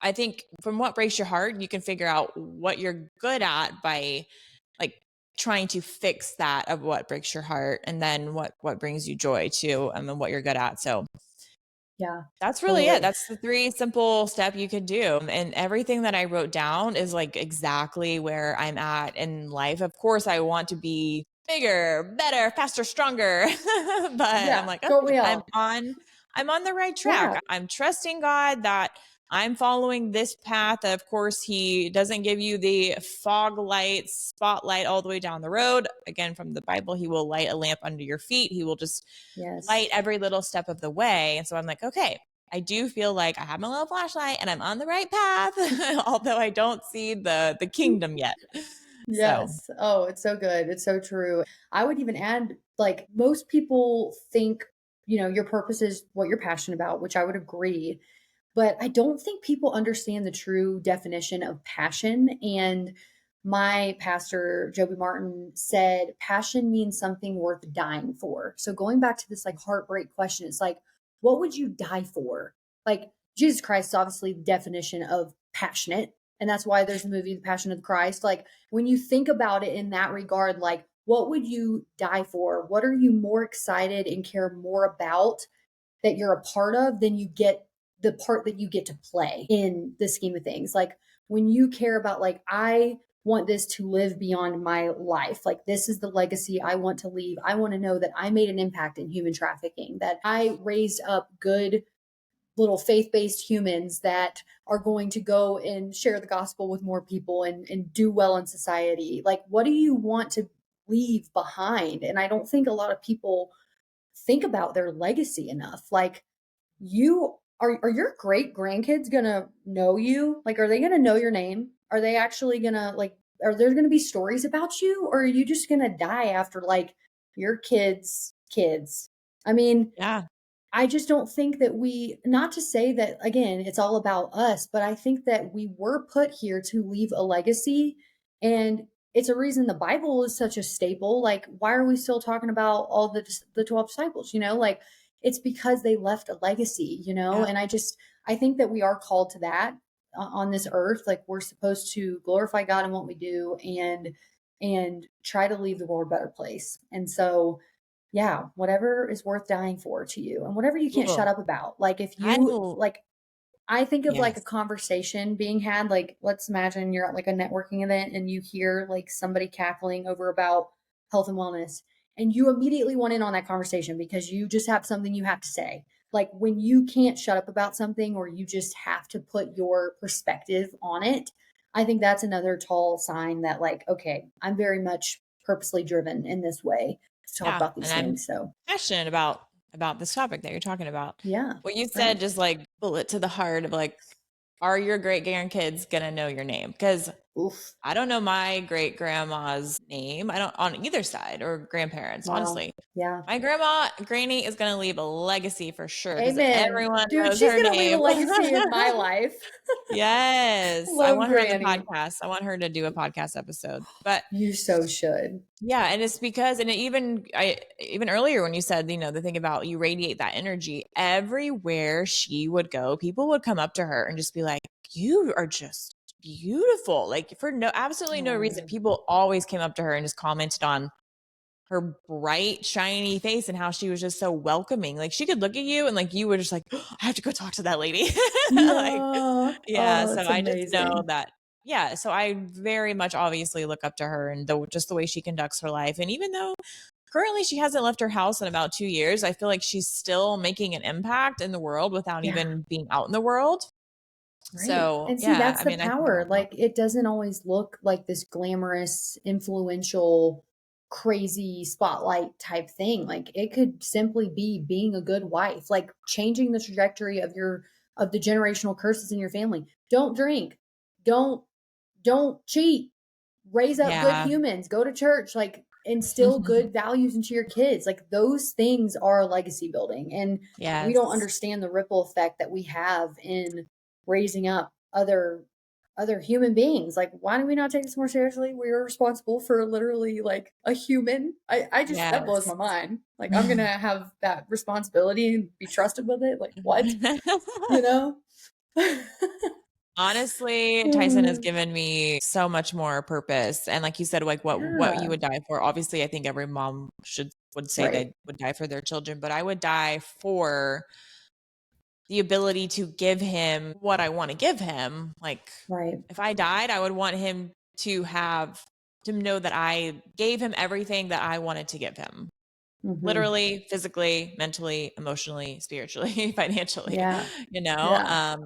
[SPEAKER 1] I think from what breaks your heart, you can figure out what you're good at by like trying to fix that of what breaks your heart, and then what brings you joy too, and then what you're good at. So that's really it. That's the 3 simple step you could do. And everything that I wrote down is like exactly where I'm at in life. Of course, I want to be bigger, better, faster, stronger. But I'm like, okay, I'm on the right track. I'm trusting God that I'm following this path. Of course, he doesn't give you the fog light spotlight all the way down the road. Again, from the Bible, he will light a lamp under your feet. He will just light every little step of the way. And so I'm like, okay, I do feel like I have my little flashlight and I'm on the right path, although I don't see the kingdom yet.
[SPEAKER 2] Yes. So. Oh, it's so good. It's so true. I would even add, like, most people think, your purpose is what you're passionate about, which I would agree. But I don't think people understand the true definition of passion. And my pastor, Joby Martin, said passion means something worth dying for. So going back to this like heartbreak question, it's like, what would you die for? Like Jesus Christ is obviously the definition of passionate. And that's why there's a movie, The Passion of the Christ. Like when you think about it in that regard, like what would you die for? What are you more excited and care more about that you're a part of than you get the part that you get to play in the scheme of things? Like when you care about, like, I want this to live beyond my life. Like this is the legacy I want to leave. I want to know that I made an impact in human trafficking, that I raised up good little faith-based humans that are going to go and share the gospel with more people and do well in society. Like, what do you want to leave behind? And I don't think a lot of people think about their legacy enough. Like, you are your great grandkids gonna know you? Like, are they gonna know your name? Are they actually gonna, like, are there gonna be stories about you? Or are you just gonna die after like your kids? I mean, I just don't think that not to say that, again, it's all about us, but I think that we were put here to leave a legacy. And it's a reason the Bible is such a staple. Like, why are we still talking about all the 12 disciples? Like, it's because they left a legacy, and I think that we are called to that on this earth. Like, we're supposed to glorify God in what we do and try to leave the world a better place. And so, yeah, whatever is worth dying for to you, and whatever you can't shut up about. Like if you like, I think of like a conversation being had, like let's imagine you're at like a networking event and you hear like somebody cackling over about health and wellness, and you immediately want in on that conversation because you just have something you have to say. Like when you can't shut up about something, or you just have to put your perspective on it, I think that's another tall sign that, like, okay, I'm very much purposely driven in this way to talk about these things. So
[SPEAKER 1] passionate about this topic that you're talking about.
[SPEAKER 2] Yeah.
[SPEAKER 1] What you said just like bullet to the heart of like, are your great grandkids gonna know your name? Because I don't know my great grandma's name. I don't on either side, or grandparents, honestly.
[SPEAKER 2] Yeah.
[SPEAKER 1] My granny is gonna leave a legacy for sure.
[SPEAKER 2] Amen.
[SPEAKER 1] Everyone
[SPEAKER 2] Dude,
[SPEAKER 1] knows
[SPEAKER 2] she's
[SPEAKER 1] her
[SPEAKER 2] gonna
[SPEAKER 1] name.
[SPEAKER 2] leave a legacy in my life.
[SPEAKER 1] Yes. I want her on the podcast. I want her to do a podcast episode. But
[SPEAKER 2] you so should.
[SPEAKER 1] Yeah. And it's because, and even earlier when you said, the thing about you radiate that energy, everywhere she would go, people would come up to her and just be like, you are just beautiful. Like for absolutely no reason. People always came up to her and just commented on her bright, shiny face and how she was just so welcoming. Like she could look at you and like you were just like, oh, I have to go talk to that lady. So I just know that. Yeah. So I very much obviously look up to her and just the way she conducts her life. And even though currently she hasn't left her house in about 2 years, I feel like she's still making an impact in the world without even being out in the world.
[SPEAKER 2] Right. So, and see, that's the power. Like it doesn't always look like this glamorous, influential, crazy spotlight type thing. Like it could simply be being a good wife, like changing the trajectory of the generational curses in your family. Don't drink. Don't cheat. raise up good humans, go to church, like instill good values into your kids. Like those things are legacy building. And we don't understand the ripple effect that we have in raising up other human beings. Like, why do we not take this more seriously? We're responsible for literally like a human. I just, that blows my mind. Like, I'm gonna have that responsibility and be trusted with it. Like, what? You know?
[SPEAKER 1] Honestly, Tyson has given me so much more purpose. And like you said, like what you would die for. Obviously, I think every mom would say they would die for their children, but I would die for the ability to give him what I want to give him. Like, if I died, I would want him to know that I gave him everything that I wanted to give him. Literally, physically, mentally, emotionally, spiritually, financially, you know?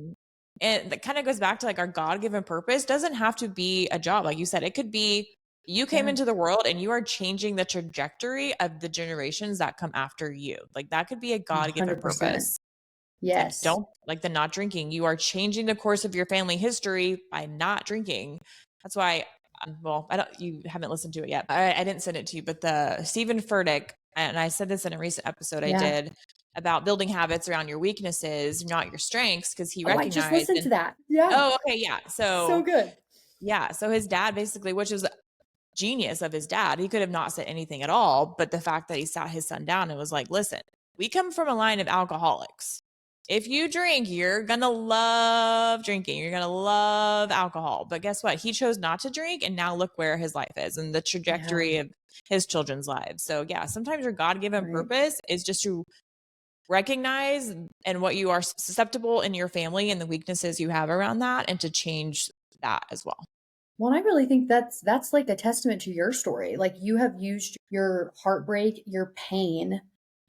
[SPEAKER 1] And that kind of goes back to like our God-given purpose doesn't have to be a job. Like you said, it could be you came into the world and you are changing the trajectory of the generations that come after you. Like that could be a God-given
[SPEAKER 2] 100%.
[SPEAKER 1] purpose.
[SPEAKER 2] Yes.
[SPEAKER 1] Like, don't like the not drinking. You are changing the course of your family history by not drinking. That's why, well, you haven't listened to it yet. I didn't send it to you, but the Stephen Furtick, and I said this in a recent episode I did about building habits around your weaknesses, not your strengths. Cause he recognized.
[SPEAKER 2] I just listened to that. Yeah.
[SPEAKER 1] Oh, okay. Yeah. So
[SPEAKER 2] good.
[SPEAKER 1] Yeah. So his dad basically, which was genius of his dad, he could have not said anything at all. But the fact that he sat his son down and was like, listen, we come from a line of alcoholics. If you drink, you're going to love drinking. You're going to love alcohol. But guess what? He chose not to drink. And now look where his life is and the trajectory of his children's lives. So yeah, sometimes your God-given purpose is just to recognize and what you are susceptible in your family and the weaknesses you have around that, and to change that as well.
[SPEAKER 2] Well, I really think that's like a testament to your story. Like you have used your heartbreak, your pain,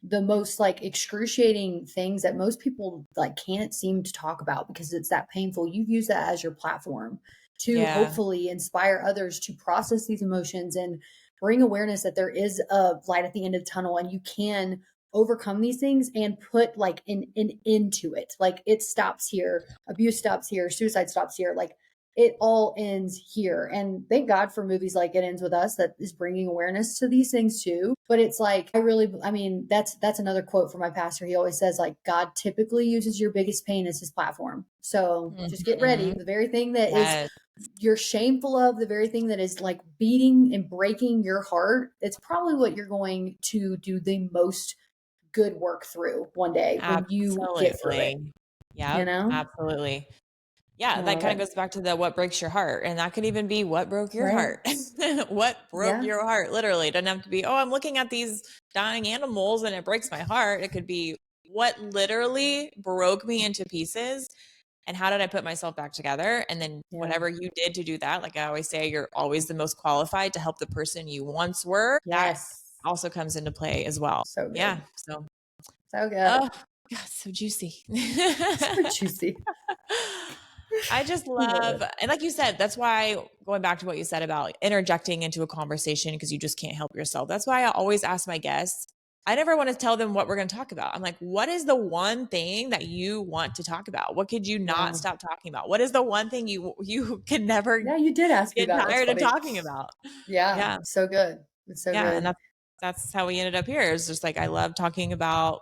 [SPEAKER 2] the most like excruciating things that most people like can't seem to talk about because it's that painful. You've used that as your platform to hopefully inspire others to process these emotions and bring awareness that there is a light at the end of the tunnel and you can overcome these things and put like an into it. Like it stops here, abuse stops here, suicide stops here. Like it all ends here. And thank God for movies like It Ends With Us that is bringing awareness to these things too. But it's like, I mean, that's another quote from my pastor. He always says like, God typically uses your biggest pain as his platform. So just get ready. The very thing that is you're shameful of, the very thing that is like beating and breaking your heart, it's probably what you're going to do the most good work through one day when you get through it.
[SPEAKER 1] Yeah,
[SPEAKER 2] you know?
[SPEAKER 1] Absolutely. Yeah, that kind of goes back to the what breaks your heart. And that could even be what broke your heart. What broke your heart? Literally. It doesn't have to be, oh, I'm looking at these dying animals and it breaks my heart. It could be what literally broke me into pieces and how did I put myself back together? And then whatever you did to do that, like I always say, you're always the most qualified to help the person you once were. That also comes into play as well.
[SPEAKER 2] So good.
[SPEAKER 1] Yeah. So
[SPEAKER 2] good.
[SPEAKER 1] Oh, God, so juicy.
[SPEAKER 2] So juicy.
[SPEAKER 1] I just love, and like you said, that's why going back to what you said about interjecting into a conversation because you just can't help yourself. That's why I always ask my guests, I never want to tell them what we're going to talk about. I'm like, what is the one thing that you want to talk about? What could you not stop talking about? What is the one thing you can never
[SPEAKER 2] you did ask me
[SPEAKER 1] get
[SPEAKER 2] about.
[SPEAKER 1] tired of talking about?
[SPEAKER 2] Yeah. So good. It's so good.
[SPEAKER 1] And that's how we ended up here. It's just like, I love talking about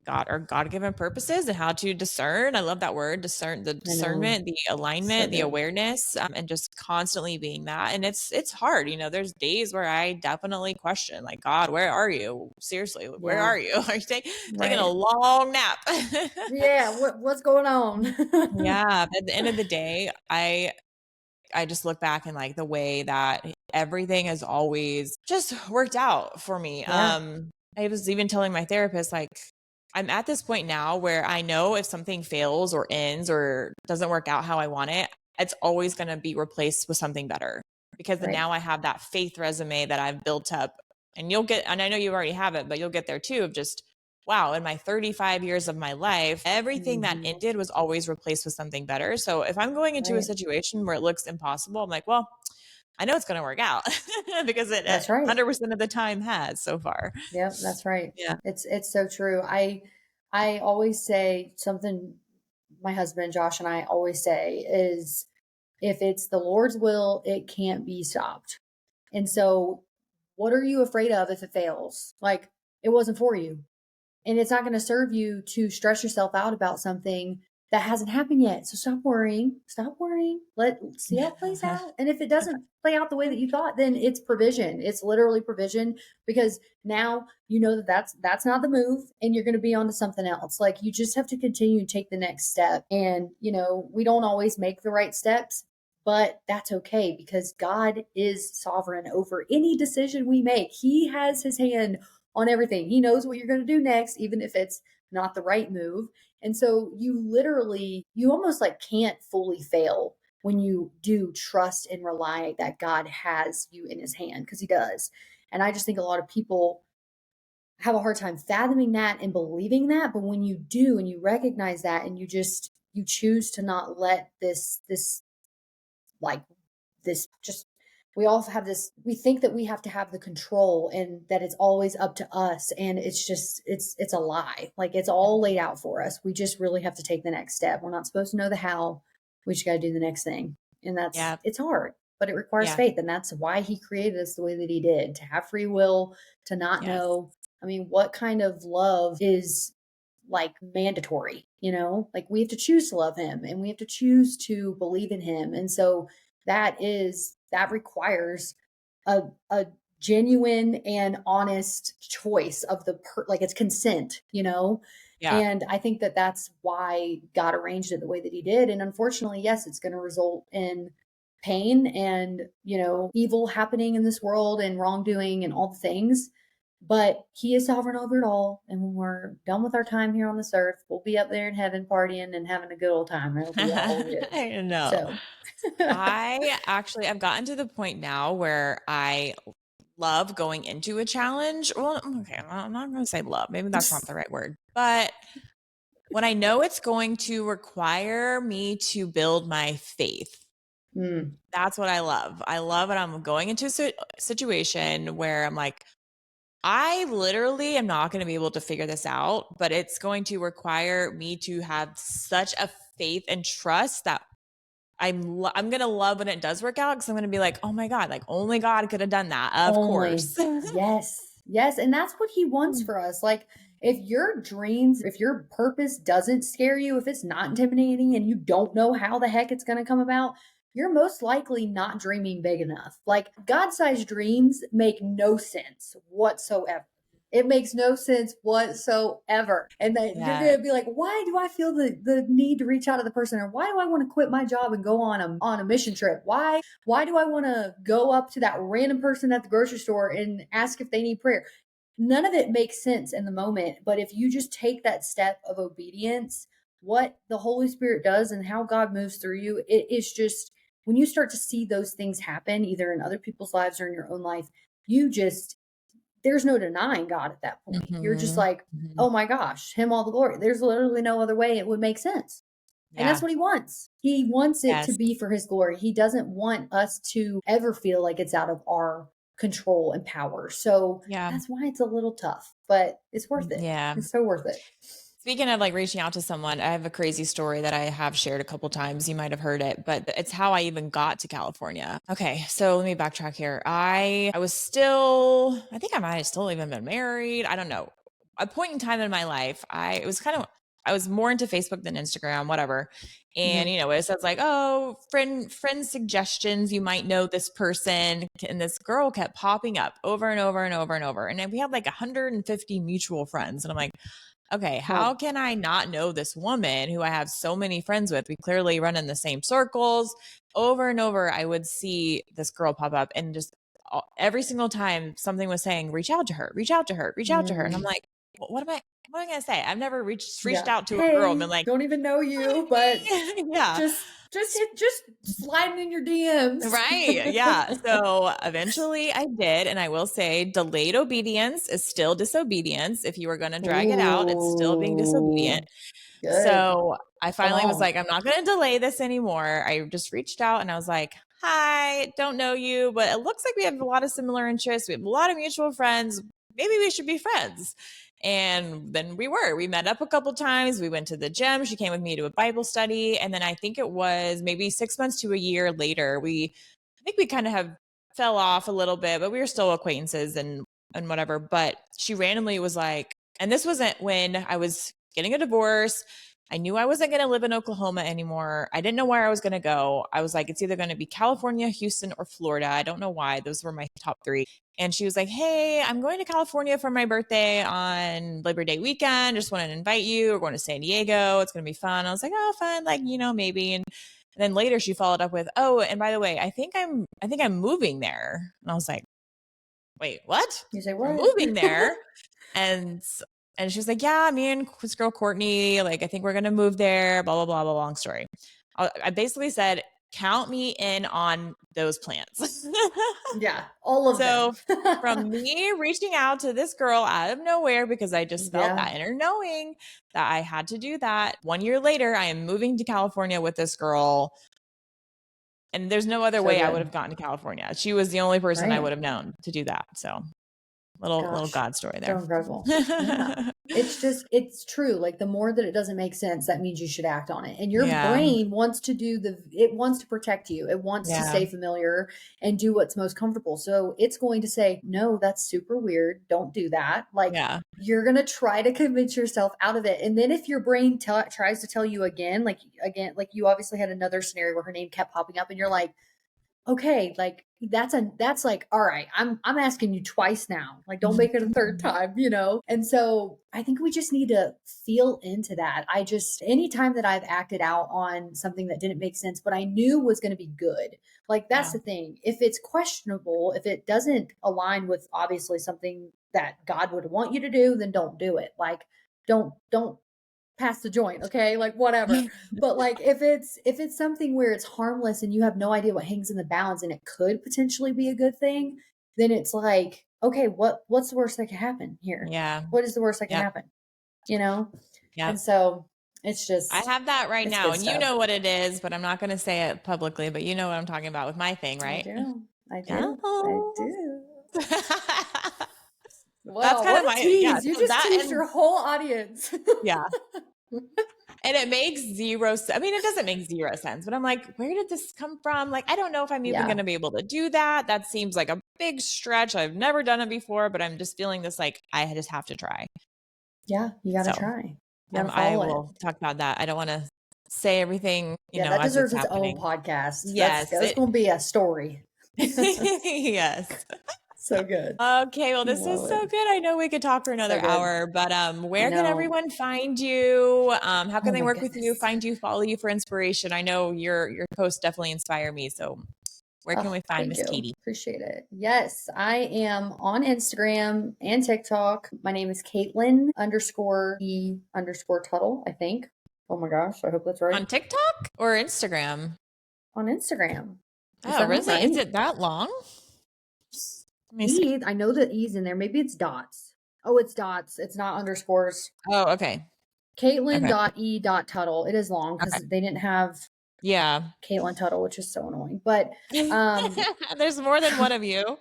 [SPEAKER 1] God or God-given purposes and how to discern. I love that word, the discernment, the alignment, the awareness, and just constantly being that. And it's hard. You know, there's days where I definitely question like, God, where are you? Seriously, where are you? Are you taking a long nap?
[SPEAKER 2] What's going on?
[SPEAKER 1] But at the end of the day, I just look back and like the way that everything has always just worked out for me. I was even telling my therapist, like, I'm at this point now where I know if something fails or ends or doesn't work out how I want it, it's always going to be replaced with something better because now I have that faith resume that I've built up, and and I know you already have it, but you'll get there too of just, wow, in my 35 years of my life, everything that ended was always replaced with something better. So if I'm going into a situation where it looks impossible, I'm like, well, I know it's going to work out because it 100% of the time has so far.
[SPEAKER 2] Yep, that's right.
[SPEAKER 1] Yeah.
[SPEAKER 2] It's so true. I always say something my husband Josh and I always say is if it's the Lord's will, it can't be stopped. And so, what are you afraid of if it fails? Like, it wasn't for you. And it's not going to serve you to stress yourself out about something that hasn't happened yet. So stop worrying. Stop worrying. Let's see how it plays out. And if it doesn't play out the way that you thought, then it's provision. It's literally provision, because now you know that that's not the move, and you're going to be on to something else. Like, you just have to continue to take the next step. And, we don't always make the right steps, but that's okay, because God is sovereign over any decision we make. He has his hand on everything. He knows what you're going to do next, even if it's not the right move. And so you almost like can't fully fail when you do trust and rely that God has you in his hand, because he does. And I just think a lot of people have a hard time fathoming that and believing that. But when you do, and you recognize that, and you choose to not let like this just we all have this, we think that we have to have the control and that it's always up to us, and it's a lie. Like, it's all laid out for us. We just really have to take the next step. We're not supposed to know the how. We just got to do the next thing. And it's hard, but it requires faith, and that's why he created us the way that he did, to have free will, to not know. I mean, what kind of love is like mandatory? Like, we have to choose to love him, and we have to choose to believe in him. And so that requires a genuine and honest choice of like, it's consent. And I think that that's why God arranged it the way that he did. And unfortunately, yes, it's going to result in pain and, evil happening in this world, and wrongdoing and all the things. But he is sovereign over it all. And when we're done with our time here on this earth, we'll be up there in heaven partying and having a good old time. It'll be all good.
[SPEAKER 1] I know.
[SPEAKER 2] So
[SPEAKER 1] I've gotten to the point now where I love going into a challenge. Well, okay, I'm not going to say love. Maybe that's not the right word. But when I know it's going to require me to build my faith, that's what I love. I love when I'm going into a situation where I'm like, I literally am not going to be able to figure this out, but it's going to require me to have such a faith and trust that I'm going to love when it does work out, because I'm going to be like, oh my God, like, only God could have done that. Of course.
[SPEAKER 2] Yes. And that's what he wants for us. Like, if your dreams, if your purpose doesn't scare you, if it's not intimidating, and you don't know how the heck it's going to come about, you're most likely not dreaming big enough. Like, God-sized dreams make no sense whatsoever. It makes no sense whatsoever. And then you're going to be like, why do I feel the need to reach out to the person? Or why do I want to quit my job and go on a mission trip? Why do I want to go up to that random person at the grocery store and ask if they need prayer? None of it makes sense in the moment. But if you just take that step of obedience, what the Holy Spirit does and how God moves through you, it is just, when you start to see those things happen, either in other people's lives or in your own life, there's no denying God at that point. You're just like, oh my gosh, him all the glory. There's literally no other way it would make sense. And that's what he wants. He wants it to be for his glory. He doesn't want us to ever feel like it's out of our control and power. So that's why it's a little tough, but it's worth it. It's so worth it.
[SPEAKER 1] Speaking of like reaching out to someone, I have a crazy story that I have shared a couple times. You might have heard it, but it's how I even got to California. Okay, so let me backtrack here. I think I might have still even been married. I don't know. A point in time in my life, I was more into Facebook than Instagram, whatever. And, it says like, oh, friend suggestions, you might know this person. And this girl kept popping up over and over and over and over. And we had like 150 mutual friends. And I'm like, okay, how can I not know this woman who I have so many friends with? We clearly run in the same circles. Over and over, I would see this girl pop up, and just every single time something was saying, reach out to her, reach out to her, reach out to her. And I'm like, what am I going to say? I've never reached out to a girl and been like,
[SPEAKER 2] don't even know you, but just sliding in your DMs.
[SPEAKER 1] Right. Yeah. So eventually I did. And I will say, delayed obedience is still disobedience. If you were going to drag it out, it's still being disobedient.
[SPEAKER 2] Good.
[SPEAKER 1] So I finally was like, I'm not going to delay this anymore. I just reached out and I was like, hi, don't know you, but it looks like we have a lot of similar interests. We have a lot of mutual friends. Maybe we should be friends. And then we met up a couple times. We went to the gym. She came with me to a Bible study. And then I think it was maybe 6 months to a year later, I think we kind of have fell off a little bit, but we were still acquaintances and whatever. But she randomly was like, and this wasn't when I was getting a divorce. I knew I wasn't going to live in Oklahoma anymore. I didn't know where I was going to go. I was like, it's either going to be California, Houston, or Florida. I don't know why. Those were my top 3. And she was like, hey, I'm going to California for my birthday on Labor Day weekend. Just wanted to invite you. We're going to San Diego. It's going to be fun. I was like, oh, fun. Like, maybe. And then later she followed up with, oh, and by the way, I think I'm moving there. And I was like, wait, what?
[SPEAKER 2] You say what?
[SPEAKER 1] I'm moving there. And she was like, yeah, me and this girl, Courtney, like, I think we're going to move there, blah, blah, blah, blah, long story. I basically said, count me in on those plans.
[SPEAKER 2] Yeah, all of them.
[SPEAKER 1] So from me reaching out to this girl out of nowhere, because I just felt that inner knowing that I had to do that. 1 year later, I am moving to California with this girl. And there's no other way I would have gotten to California. She was the only person I would have known to do that. So little God story there.
[SPEAKER 2] So incredible. Yeah. It's true. Like, the more that it doesn't make sense, that means you should act on it. And your brain wants to it wants to protect you. It wants to stay familiar and do what's most comfortable. So it's going to say, no, that's super weird. Don't do that. Like, you're going to try to convince yourself out of it. And then if your brain tries to tell you again, like you obviously had another scenario where her name kept popping up and you're like, okay, like that's like, all right, I'm asking you twice now. Like, don't make it a third time, And so I think we just need to feel into that. Anytime that I've acted out on something that didn't make sense, but I knew was going to be good. Like, that's the thing. If it's questionable, if it doesn't align with obviously something that God would want you to do, then don't do it. Like, don't pass the joint, okay, like whatever. But like, if it's something where it's harmless and you have no idea what hangs in the balance and it could potentially be a good thing, then it's like, okay, what's the worst that can happen here? What is the worst that can happen? And so it's just,
[SPEAKER 1] I have that right now, and you know what it is, but I'm not going to say it publicly, but you know what I'm talking about with my thing, right?
[SPEAKER 2] I do. Wow,
[SPEAKER 1] that's kind of my
[SPEAKER 2] tease. You just teased your whole audience.
[SPEAKER 1] And it makes it doesn't make 0 sense, but I'm like, where did this come from? Like, I don't know if I'm even going to be able to do that. That seems like a big stretch. I've never done it before, but I'm just feeling this, like, I just have to try.
[SPEAKER 2] Yeah, you got to try.
[SPEAKER 1] I will talk about that. I don't want to say everything,
[SPEAKER 2] that deserves its own podcast. Yes. That's going to be a story.
[SPEAKER 1] Yes.
[SPEAKER 2] So good.
[SPEAKER 1] Okay, well, this is so good. I know we could talk for another hour, but where can everyone find you? How can they work with you, find you, follow you for inspiration? I know your posts definitely inspire me. So where can we find Miss Katie?
[SPEAKER 2] Appreciate it. Yes, I am on Instagram and TikTok. My name is Kayla _ Tuttle, I think. Oh my gosh, I hope that's right.
[SPEAKER 1] On TikTok or Instagram?
[SPEAKER 2] On Instagram.
[SPEAKER 1] Oh, really? Right? Is it that long?
[SPEAKER 2] I know the E's in there. Maybe it's dots. Oh, it's dots. It's not underscores.
[SPEAKER 1] Oh, okay.
[SPEAKER 2] Kayla.e.Tuttle. It is long because they didn't have Kayla Tuttle, which is so annoying. But
[SPEAKER 1] there's more than one of you.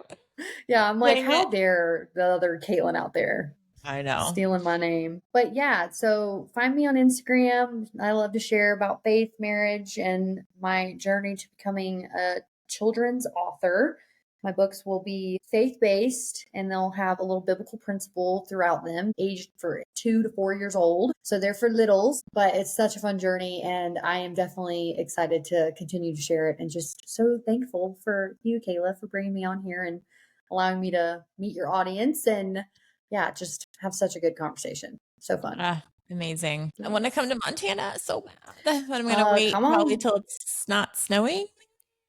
[SPEAKER 2] Yeah, I'm like, how dare the other Caitlin out there?
[SPEAKER 1] I know.
[SPEAKER 2] Stealing my name. But yeah, so find me on Instagram. I love to share about faith, marriage, and my journey to becoming a children's author. My books will be faith-based and they'll have a little biblical principle throughout them, aged for 2 to 4 years old. So they're for littles, but it's such a fun journey and I am definitely excited to continue to share it and just so thankful for you, Kayla, for bringing me on here and allowing me to meet your audience and just have such a good conversation. So fun.
[SPEAKER 1] Amazing. Yes. I want to come to Montana so bad, but I'm going to wait probably till it's not snowing.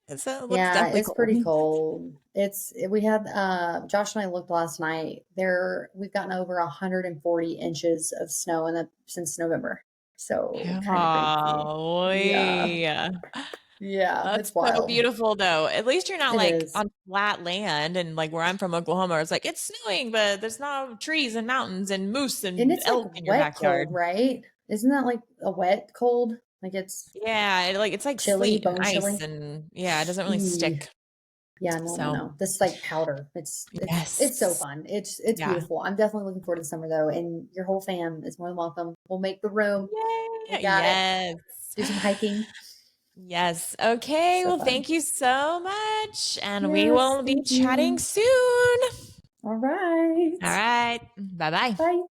[SPEAKER 1] It's
[SPEAKER 2] cold. Pretty cold. We had Josh and I looked last night. We've gotten over 140 inches of snow since November. So yeah,
[SPEAKER 1] that's so beautiful though. At least you're not on flat land and like where I'm from, Oklahoma. It's like it's snowing, but there's no trees and mountains and moose and
[SPEAKER 2] it's
[SPEAKER 1] elk
[SPEAKER 2] like
[SPEAKER 1] in your backyard,
[SPEAKER 2] cold, right? Isn't that like a wet cold? Like it's
[SPEAKER 1] it's like
[SPEAKER 2] chilly,
[SPEAKER 1] sleet and ice chilly. And it doesn't really stick.
[SPEAKER 2] Yeah, no. This like powder. It's so fun. It's beautiful. I'm definitely looking forward to the summer though. And your whole fam is more than welcome. We'll make the room.
[SPEAKER 1] Yay.
[SPEAKER 2] We got it. Do some hiking.
[SPEAKER 1] Yes. Okay.
[SPEAKER 2] So
[SPEAKER 1] well,
[SPEAKER 2] fun.
[SPEAKER 1] thank you so much. And we will be chatting soon.
[SPEAKER 2] All right.
[SPEAKER 1] All right. Bye-bye.
[SPEAKER 2] Bye.